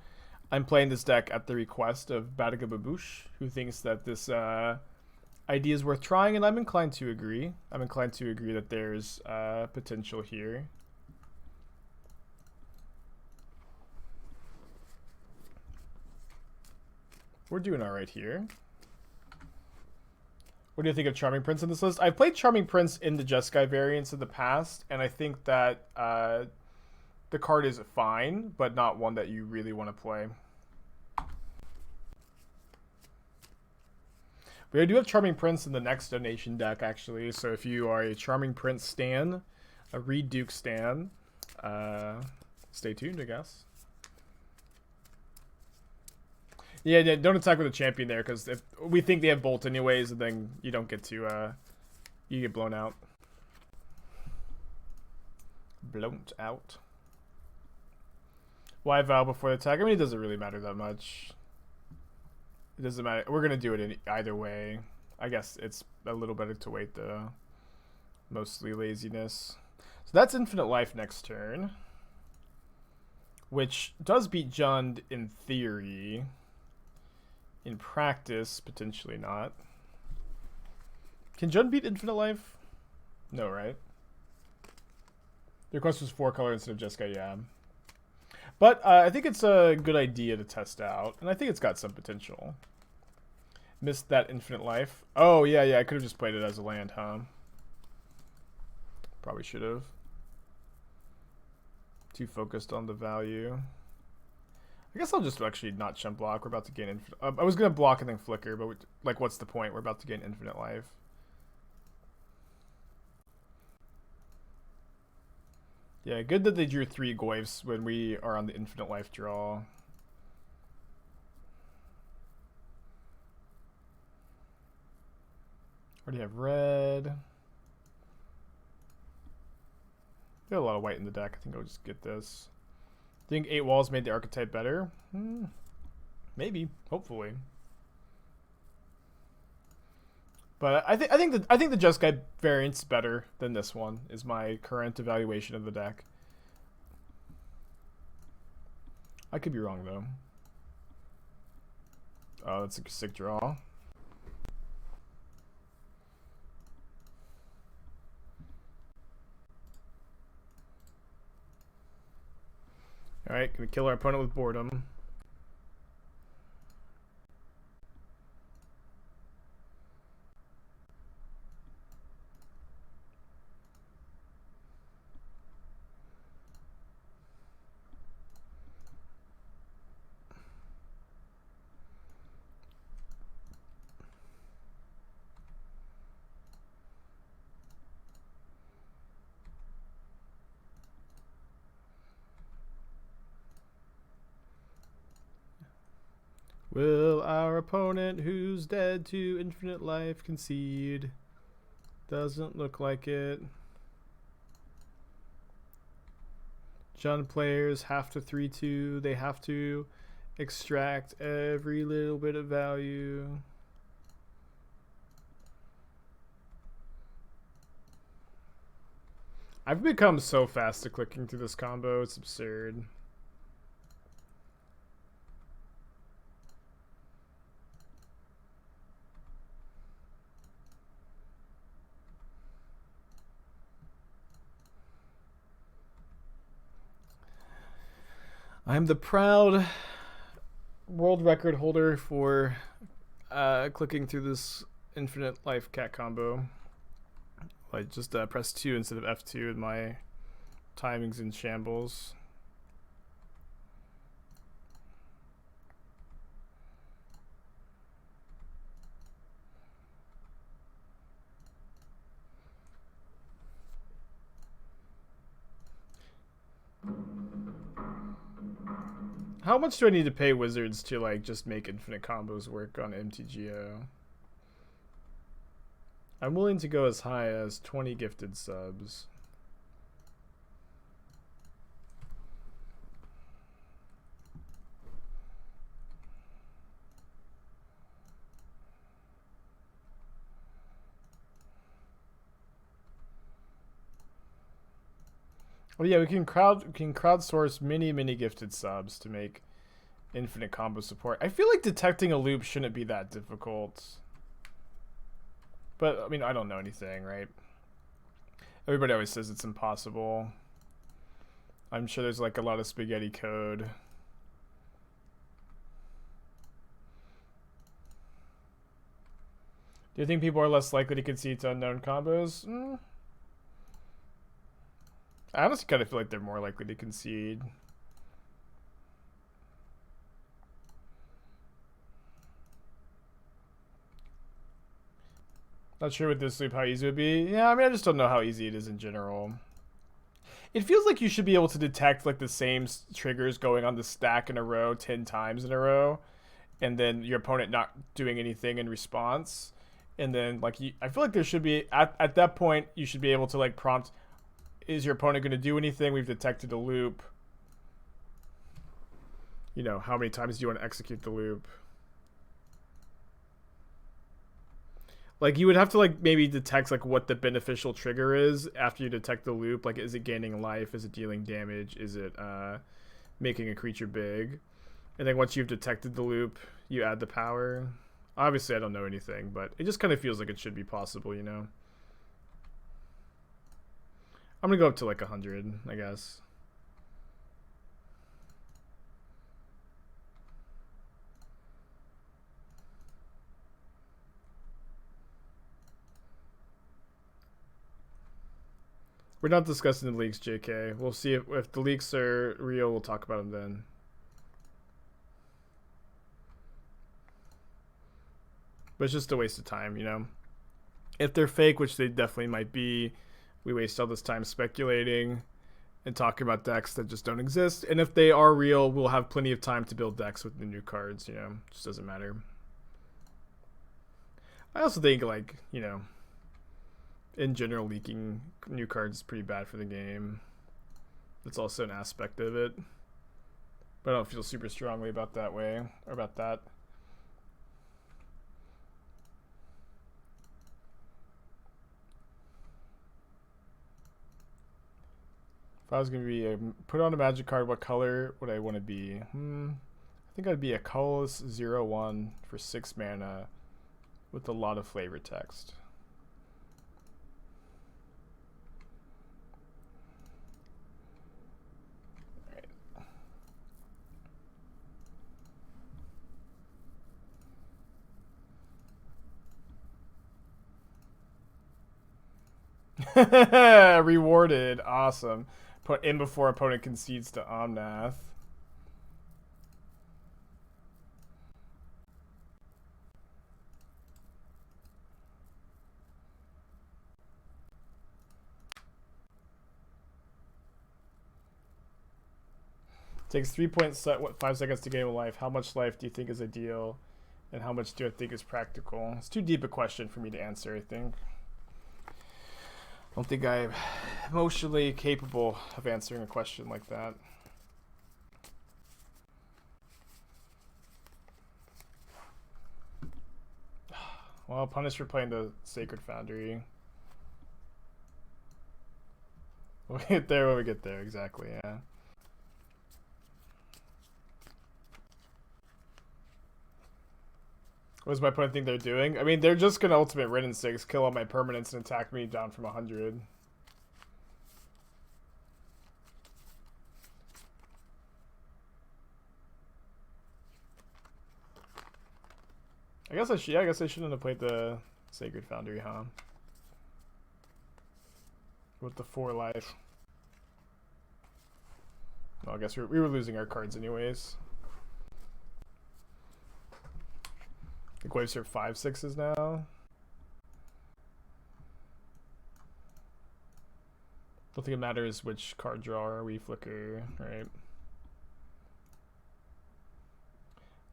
I'm playing this deck at the request of Badiga Babouche, who thinks that this idea is worth trying, and I'm inclined to agree. I'm inclined to agree that there's potential here. We're doing all right here. What do you think of Charming Prince in this list? I've played Charming Prince in the Jeskai variants in the past, and I think that the card is fine, but not one that you really want to play. We do have Charming Prince in the next donation deck, actually. So if you are a Charming Prince stan, a Reed Duke stan, stay tuned, I guess. Yeah, don't attack with a champion there, because if we think they have Bolt anyways, and then you don't get to, you get blown out. Blown out. Why Vial before the attack? I mean, it doesn't really matter that much. It doesn't matter. We're going to do it in either way. I guess it's a little better to wait, though. Mostly laziness. So that's Infinite Life next turn. Which does beat Jund in theory. In practice, potentially not. Can Jund beat Infinite Life? No, right? The request was 4 color instead of Jeskai, yeah. But I think it's a good idea to test out, and I think it's got some potential. Missed that Infinite Life. Oh, yeah, I could have just played it as a land, huh? Probably should have. Too focused on the value. I guess I'll just actually not chump block. We're about to gain infinite. I was going to block and then flicker, but like, what's the point? We're about to gain Infinite Life. Yeah, good that they drew 3 Goyfs when we are on the Infinite Life draw. Already have red. Got a lot of white in the deck. I think I'll just get this. Think 8 walls made the archetype better? Maybe, hopefully. But I think the Jeskai variant's better than this one. Is my current evaluation of the deck. I could be wrong though. Oh, that's a sick draw. Alright, gonna kill our opponent with boredom. Will our opponent, who's dead to infinite life, concede? Doesn't look like it. Jund players have to 3-2. They have to extract every little bit of value. I've become so fast at clicking through this combo, it's absurd. I'm the proud world record holder for clicking through this infinite life cat combo. I just press 2 instead of F2 and my timing's in shambles. How much do I need to pay Wizards to like just make infinite combos work on MTGO? I'm willing to go as high as 20 gifted subs. Well, yeah, we can crowdsource many gifted subs to make infinite combo support. I feel like detecting a loop shouldn't be that difficult. But I mean, I don't know anything, right? Everybody always says it's impossible. I'm sure there's like a lot of spaghetti code. Do you think people are less likely to concede to unknown combos? I honestly kind of feel like they're more likely to concede. Not sure with this loop how easy it would be. Yeah, I mean, I just don't know how easy it is in general. It feels like you should be able to detect like the same triggers going on the stack in a row 10 times in a row, and then your opponent not doing anything in response. And then like I feel like there should be at that point you should be able to like prompt, is your opponent going to do anything? We've detected a loop. You know, how many times do you want to execute the loop? Like you would have to like maybe detect like what the beneficial trigger is after you detect the loop. Like, is it gaining life? Is it dealing damage? Is it making a creature big? And then once you've detected the loop, you add the power. Obviously, I don't know anything, but it just kind of feels like it should be possible, you know? I'm gonna go up to like 100, I guess. We're not discussing the leaks, JK. We'll see if the leaks are real, we'll talk about them then. But it's just a waste of time, you know? If they're fake, which they definitely might be, we waste all this time speculating and talking about decks that just don't exist. And if they are real, we'll have plenty of time to build decks with the new cards, you know? It just doesn't matter. I also think, like, you know, in general, leaking new cards is pretty bad for the game. That's also an aspect of it. But I don't feel super strongly about that way, or about that. If I was going to be put on a magic card, what color would I want to be? I think I'd be a colorless 0/1 for 6 mana with a lot of flavor text. Rewarded. Awesome. Put in before opponent concedes to Omnath. Takes 3.5 seconds to gain a life. How much life do you think is ideal? And how much do I think is practical? It's too deep a question for me to answer, I think. I don't think I'm emotionally capable of answering a question like that. Well, punished for playing the Sacred Foundry. We'll get there when we get there, exactly, yeah. What does my opponent think they're doing? I mean, they're just going to ultimate Red and 6, kill all my permanents, and attack me down from 100. I guess I shouldn't have played the Sacred Foundry, huh? With the 4 life. Well, I guess we were losing our cards anyways. The waves are 5/6s now. Don't think it matters which card drawer we flicker, right?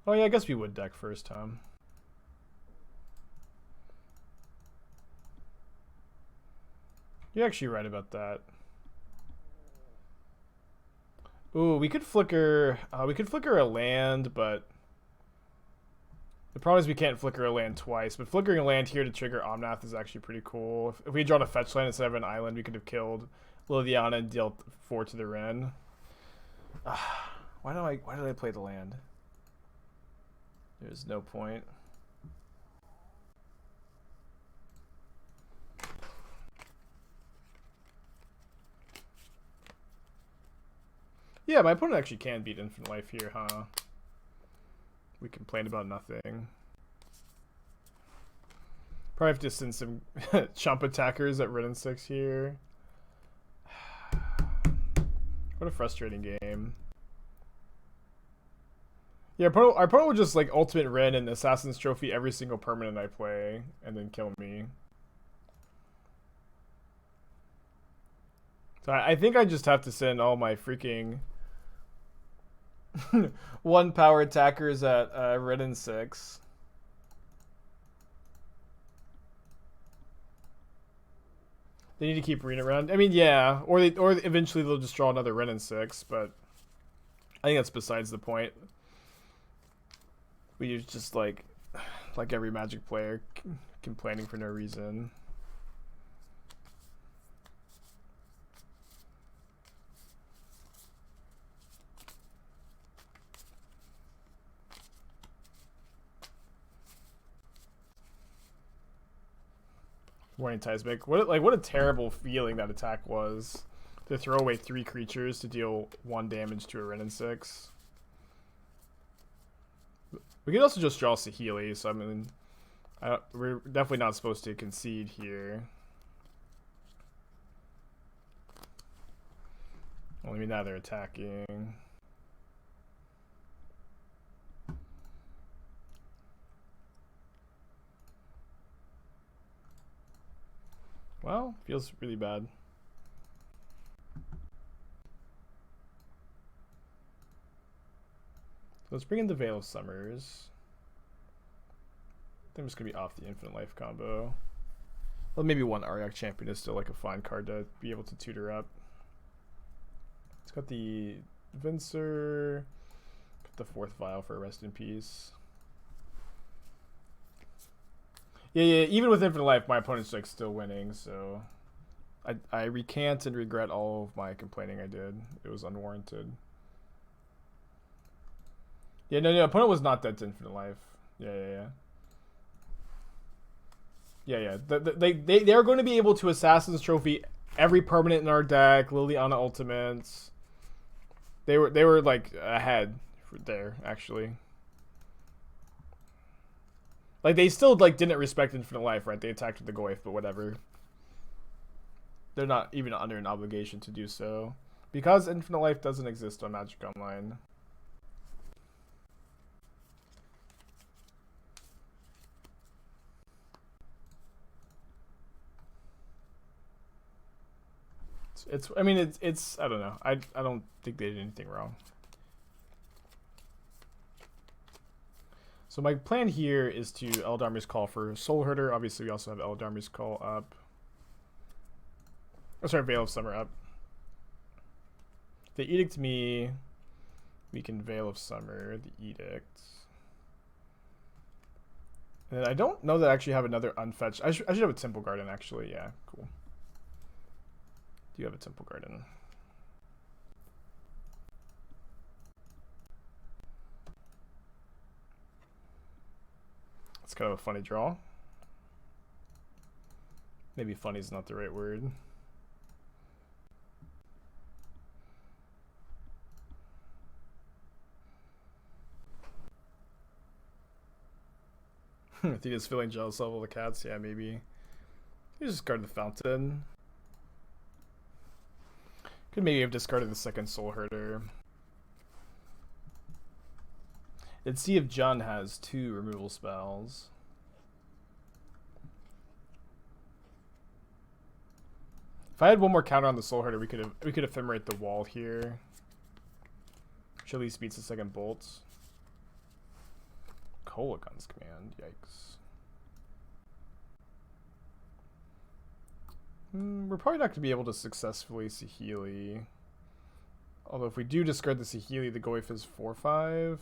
Oh yeah, I guess we would deck first, huh? You're actually right about that. Ooh, we could flicker a land, but the problem is we can't flicker a land twice. But flickering a land here to trigger Omnath is actually pretty cool. If we drawn a fetch land instead of an island, we could have killed Liliana and dealt 4 to the Ren. Why did I play the land? There's no point. Yeah, my opponent actually can beat Infinite Life here, huh? We complain about nothing. Probably have to send some chump attackers at Red and 6 here. What a frustrating game. Yeah, our opponent would just like ultimate Ren and Assassin's Trophy every single permanent I play, and then kill me. So I think I just have to send all my freaking 1 power attackers at Red and 6. They need to keep Arena around. I mean, yeah, or eventually they'll just draw another Ren and 6, but I think that's besides the point. We use just like every Magic player complaining for no reason. Warning Seismic. What a terrible feeling that attack was. To throw away 3 creatures to deal 1 damage to a Ren and 6. We could also just draw Saheeli, so I mean, we're definitely not supposed to concede here. Well, I mean, now they're attacking. Well, feels really bad. So let's bring in the Veil of Summers. I think I'm just going to be off the Infinite Life combo. Well, maybe 1 Auriok Champion is still like a fine card to be able to tutor up. It's got the Venser, got the 4th Vial for Rest in Peace. Yeah, even with Infinite Life, my opponent's like still winning, so I recant and regret all of my complaining I did. It was unwarranted. Yeah, no, opponent was not dead to Infinite Life. Yeah. They are going to be able to Assassin's Trophy every permanent in our deck, Liliana ultimates. They were like ahead there, actually. Like, they still like didn't respect Infinite Life, right? They attacked with the Goyf, but whatever. They're not even under an obligation to do so. Because Infinite Life doesn't exist on Magic Online. It's I mean, it's I don't know. I don't think they did anything wrong. So my plan here is to Eladamri's Call for Soulherder. Obviously, we also have Eladamri's Call up. Oh, sorry, Veil of Summer up. If they Edict me, we can Veil of Summer, the Edict. And I don't know that I actually have another unfetched. I should have a Temple Garden, actually. Yeah, cool. Do you have a Temple Garden? It's kind of a funny draw. Maybe funny is not the right word. I think he's feeling jealous of all the cats. Yeah, maybe. You just discard the Fountain. Could maybe have discarded the second Soulherder. Let's see if John has 2 removal spells. If I had one more counter on the Soulherder, we could Ephemerate the wall here. Which at least beats the second bolt. Kolagun's command, yikes. We're probably not going to be able to successfully Saheeli. Although if we do discard the Saheeli, the Goyf is 4/5.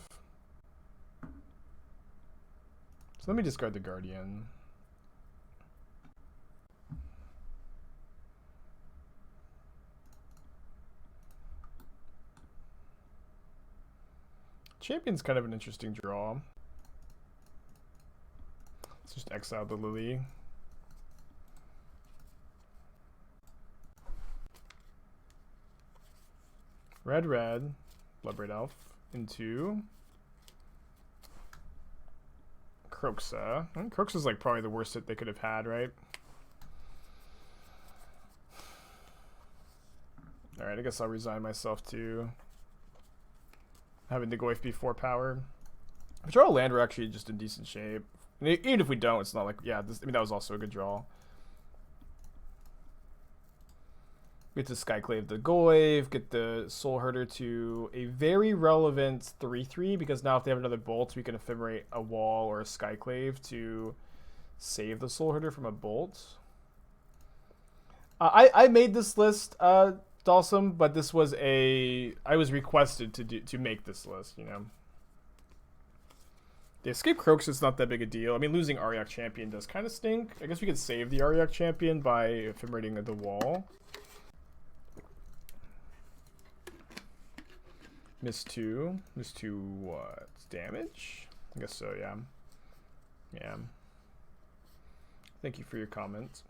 So let me discard the Guardian. Champion's kind of an interesting draw. Let's just exile the Lily. Red, Bloodbraid Elf into Kroxa. Kroxa's like probably the worst hit they could have had, right? Alright, I guess I'll resign myself to having the Goyf be 4 power. If we draw a land, we're actually just in decent shape. And even if we don't, it's not like, yeah, I mean, that was also a good draw. Get to Skyclave the Goyf, get the Soulherder to a very relevant 3/3, because now if they have another bolt, we can Ephemerate a wall or a Skyclave to save the Soulherder from a bolt. I made this list, Dalsum, but this was I was requested to make this list, you know. The Escape Kroxa is not that big a deal. I mean, losing Auriok Champion does kind of stink. I guess we could save the Auriok Champion by Ephemerating the wall. Miss 2. Miss 2 what? Damage? I guess so, yeah. Yeah. Thank you for your comment.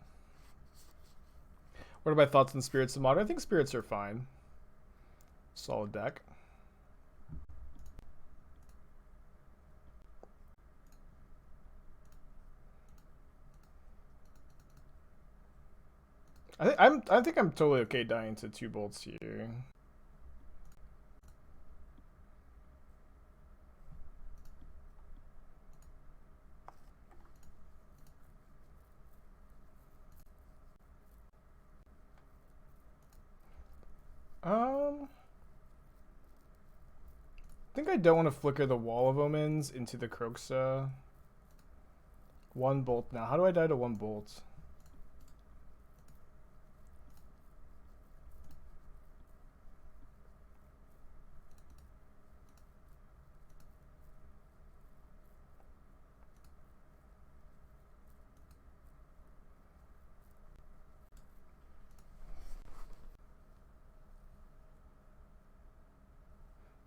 What are my thoughts on Spirits of Modern? I think Spirits are fine. Solid deck. I think I'm totally okay dying to 2 bolts here. I think I don't want to flicker the Wall of Omens into the Kroxa. 1 bolt now. How do I die to 1 bolt?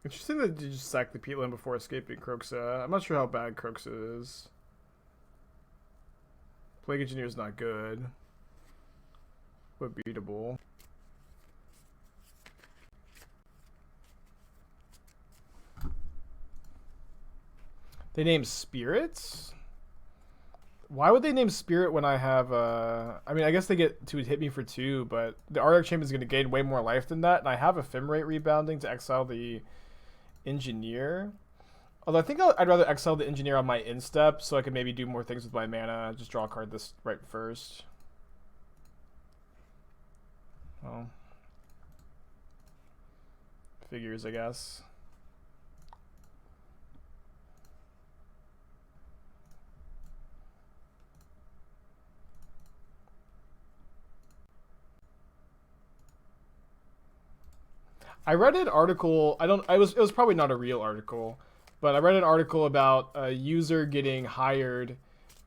Interesting that you just sack the peatland before escaping Kroxa. I'm not sure how bad Kroxa is. Plague Engineer is not good, but beatable. They name spirits? Why would they name spirit when I have I mean, I guess they get to hit me for 2, but the Auriok Champion is going to gain way more life than that, and I have Ephemerate rebounding to exile the Engineer. Although I think I'd rather exile the Engineer on my instep so I can maybe do more things with my mana. Just draw a card this right first. Well, figures, I guess. I read an article. It was probably not a real article, but I read an article about a user getting hired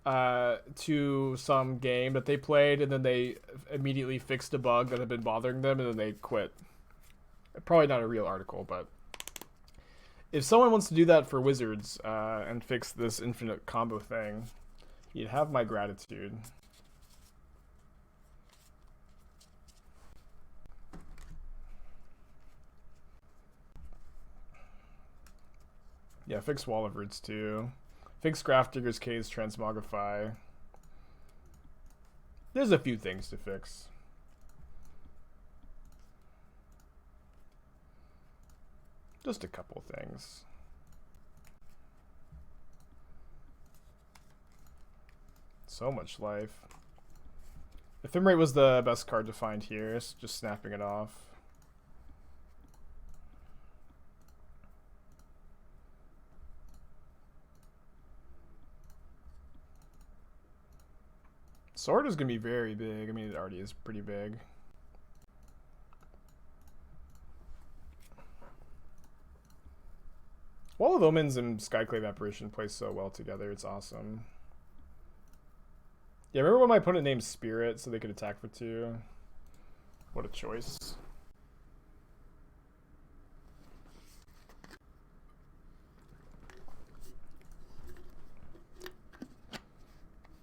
to some game that they played, and then they immediately fixed a bug that had been bothering them, and then they quit. Probably not a real article, but if someone wants to do that for Wizards and fix this infinite combo thing, you'd have my gratitude. Yeah, fix Wall of Roots too. Fix Grafdigger's Case, Transmogrify. There's a few things to fix. Just a couple things. So much life. Ephemerate was the best card to find here, so just snapping it off. Sword is going to be very big. I mean, it already is pretty big. Wall of Omens and Skyclave Apparition play so well together. It's awesome. Yeah, remember when my opponent named Spirit so they could attack for 2? What a choice.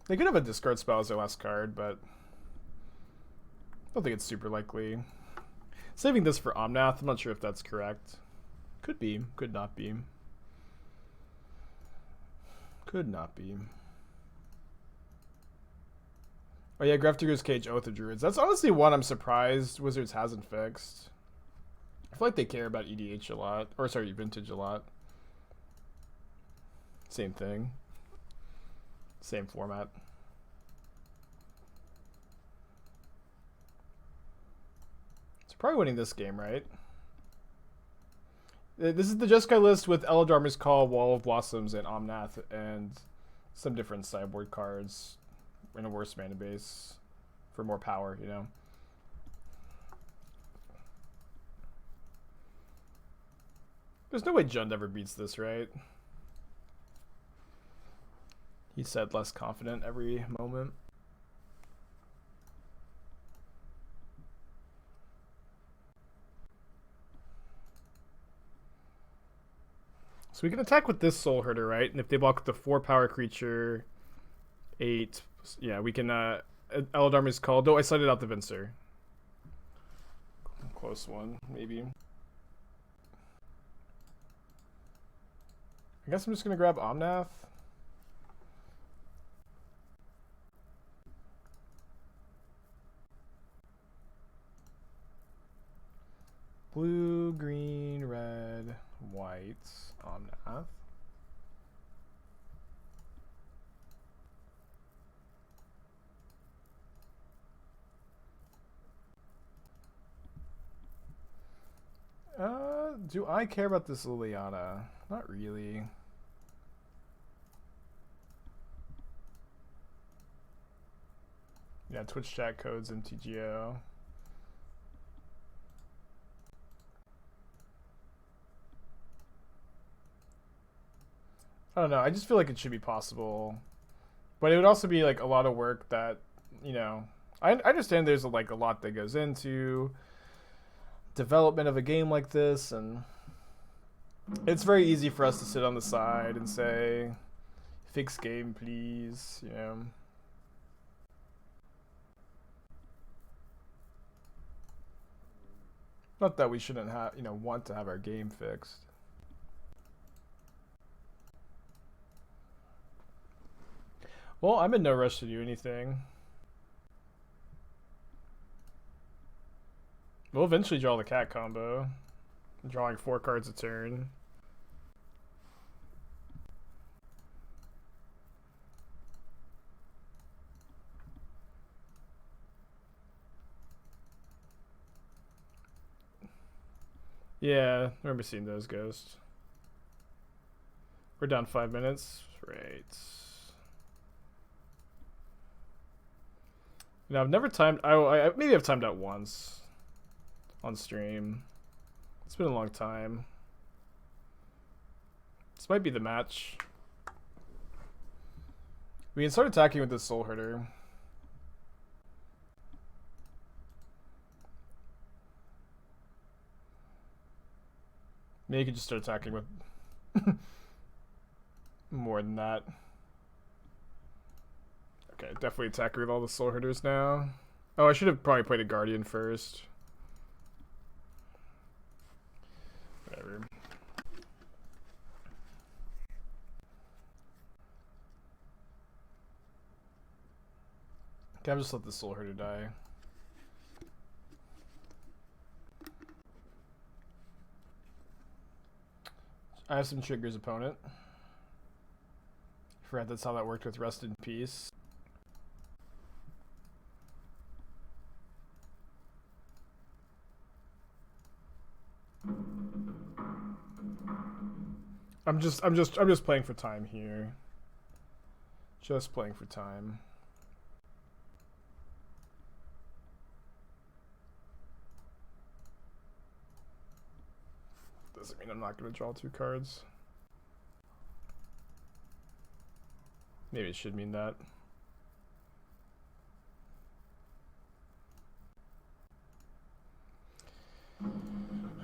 They could have a discard spell as their last card, but I don't think it's super likely. Saving this for Omnath, I'm not sure if that's correct. Could be, could not be. Could not be. Oh yeah, Grafdigger's Cage, Oath of Druids. That's honestly one I'm surprised Wizards hasn't fixed. I feel like they care about EDH a lot. Or sorry, Vintage a lot. Same thing. Same format. It's probably winning this game, right? This is the Jeskai list with Eladamri's Call, Wall of Blossoms, and Omnath, and some different sideboard cards in a worse mana base for more power, you know? There's no way Jund ever beats this, right? He said less confident every moment. So we can attack with this Soulherder, right? And if they block the 4 power creature, 8, yeah, we can Eladamri's Call. Oh, I cited out the Venser. Close one, maybe. I guess I'm just gonna grab Omnath. Blue, green, red, white, Omnath. Do I care about this Liliana? Not really. Yeah, Twitch chat codes MTGO. I don't know. I just feel like it should be possible, but it would also be like a lot of work that, you know, I understand there's like a lot that goes into development of a game like this, and it's very easy for us to sit on the side and say, fix game, please, you know. Not that we shouldn't have, you know, want to have our game fixed. Well, I'm in no rush to do anything. We'll eventually draw the cat combo. Drawing 4 cards a turn. Yeah, I remember seeing those ghosts. We're down 5 minutes. Right. You know, I've never timed. I maybe I've timed out once on stream. It's been a long time. This might be the match. We can start attacking with this Soulherder. Maybe you can just start attacking with more than that. Okay, definitely attacking with all the Soulherders now. Oh, I should have probably played a Guardian first. Whatever. Okay, I'll just let the Soulherder die. I have some triggers, opponent. Forgot that's how that worked with Rest in Peace. I'm just playing for time here. Just playing for time. Doesn't mean I'm not going to draw 2 cards. Maybe it should mean that.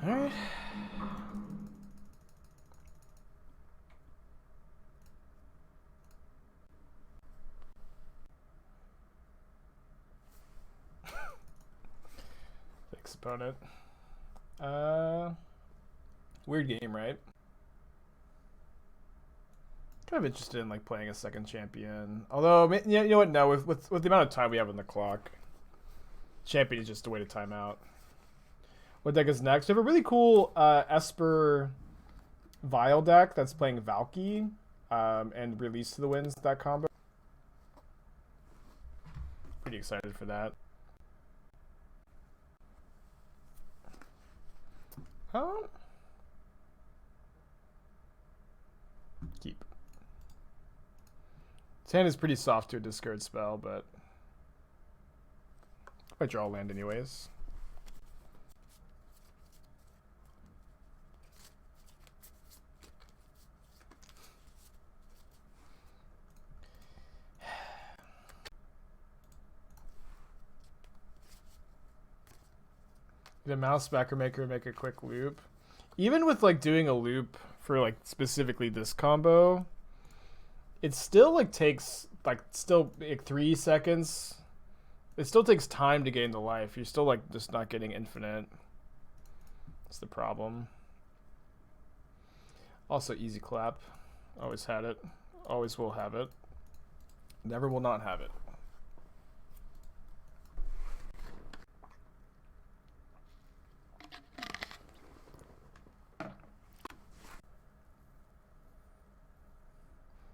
Alright. Thanks, opponent. Weird game, right? Kind of interested in like playing a second champion. Although, you know what? No, with the amount of time we have on the clock, champion is just a way to time out. What deck is next? We have a really cool Esper Vial deck that's playing Valky and Release to the Winds, that combo. Pretty excited for that. Keep. His hand is pretty soft to a discard spell, but I draw land anyways. The mouse backer maker make a quick loop. Even with like doing a loop for like specifically this combo, it still like takes like 3 seconds. It still takes time to gain the life. You're still like just not getting infinite. That's the problem. Also easy clap. Always had it. Always will have it. Never will not have it.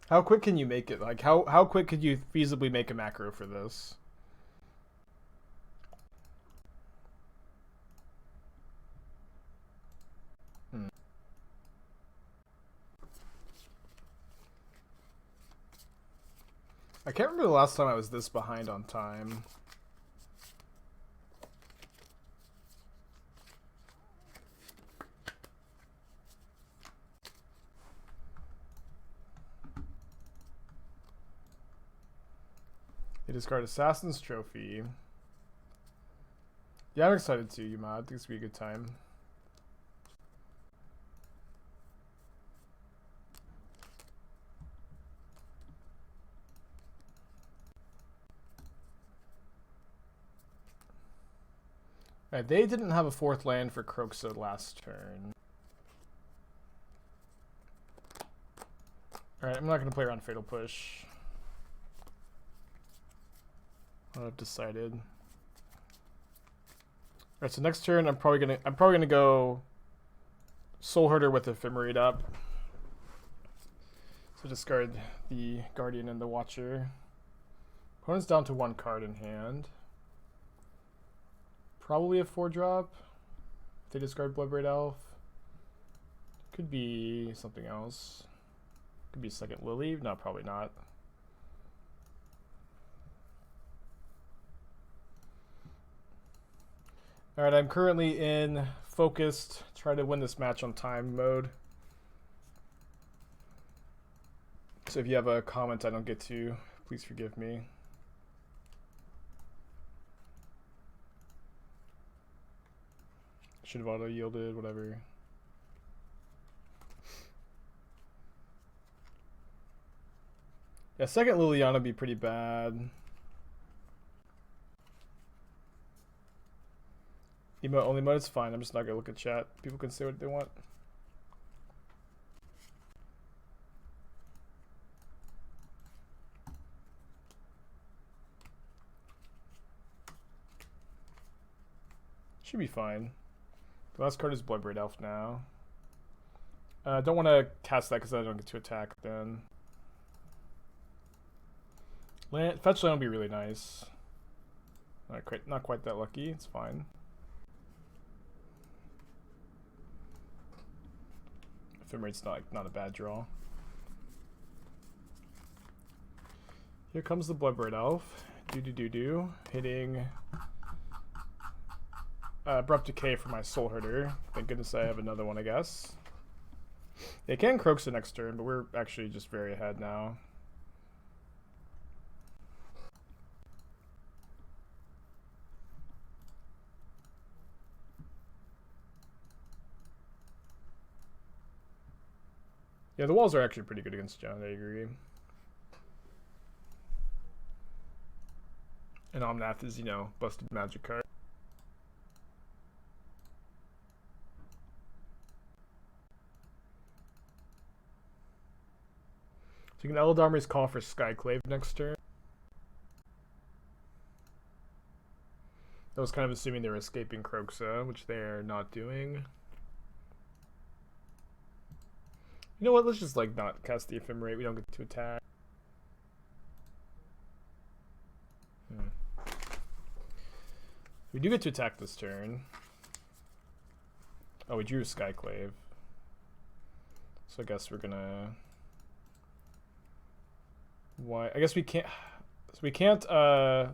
How quick can you make it? Like, how quick could you feasibly make a macro for this? I can't remember the last time I was this behind on time. They discard Assassin's Trophy. Yeah, I'm excited too, Umad. I think this will be a good time. Alright, they didn't have a 4th land for Kroxa last turn. Alright, I'm not going to play around Fatal Push. I've decided. Alright, so next turn I'm probably gonna go Soulherder with Ephemerate up. So discard the Guardian and the Watcher. Opponent's down to 1 card in hand. Probably a 4-drop. If they discard Bloodbraid Elf. Could be something else. Could be Second Lily. No, probably not. Alright, I'm currently in focused, try to win this match on time mode. So if you have a comment I don't get to, please forgive me. Should have auto yielded, whatever. Yeah, second Liliana would be pretty bad. Emote only mode is fine. I'm just not gonna look at chat. People can say what they want. Should be fine. The last card is Bloodbraid Elf now. I don't want to cast that because I don't get to attack then. Fetch land would be really nice. Not quite that lucky. It's fine. Ephemerate's not a bad draw. Here comes the Bloodbraid Elf. Do. Hitting Abrupt Decay for my Soulherder. Thank goodness I have another one, I guess. They can Croaks the next turn, but we're actually just very ahead now. Yeah, the walls are actually pretty good against John, I agree. And Omnath is, you know, busted magic card. So you can Eladamri's call for Skyclave next turn. That was kind of assuming they were escaping Kroxa, which they're not doing. You know what, let's just like not cast the Ephemerate, we don't get to attack. We do get to attack this turn. Oh, we drew Skyclave. So I guess we're gonna... Why? I guess we can't... So we can't Skyclave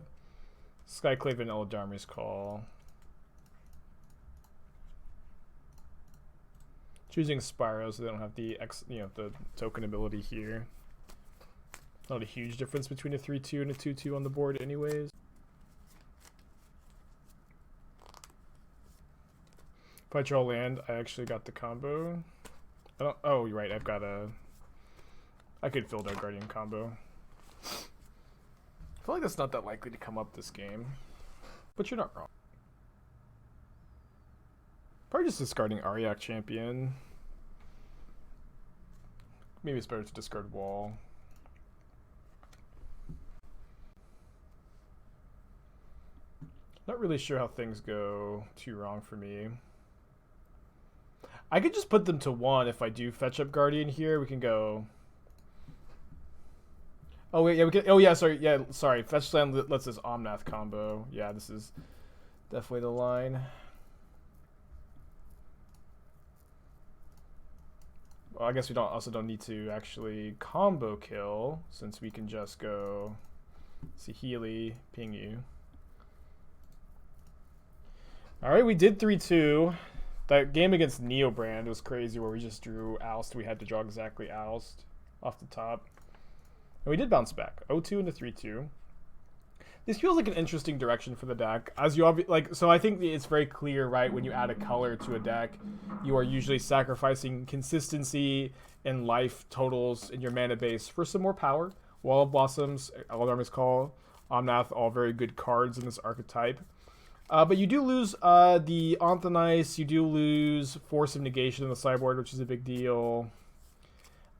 and Eladamri's call. Choosing Spyro so they don't have the the token ability here. Not a huge difference between a 3-2 and a 2-2 on the board anyways. If I draw land, I actually got the combo. I don't, oh, you're right, I've got a... I could Felidar Guardian combo. I feel like that's not that likely to come up this game. But you're not wrong. Probably just discarding Auriok Champion. Maybe it's better to discard Wall. Not really sure how things go too wrong for me. I could just put them to 1 if I do fetch up Guardian here. We can go... Oh wait, yeah, we can... Oh yeah, sorry. Fetch land lets us Omnath combo. Yeah, this is definitely the line. Well, I guess we also don't need to actually combo kill, since we can just go Saheeli, ping you. Alright, we did 3-2. That game against Neobrand was crazy where we just drew Oust. We had to draw exactly Oust off the top. And we did bounce back. 0-2 into 3-2. This feels like an interesting direction for the deck. As you so I think it's very clear, right, when you add a color to a deck, you are usually sacrificing consistency and life totals in your mana base for some more power. Wall of Blossoms, Eladamri's Call, Omnath, all very good cards in this archetype. But you do lose the Onthanice, you do lose Force of Negation in the sideboard, which is a big deal.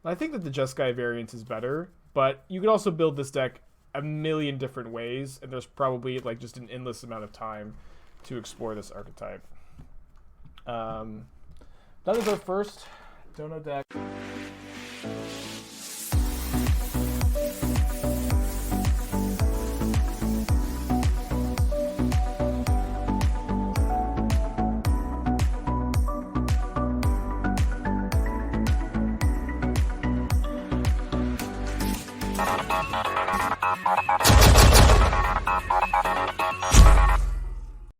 I think that the Jeskai variant is better, but you can also build this deck a million different ways, and there's probably like just an endless amount of time to explore this archetype. That is our first Dono deck.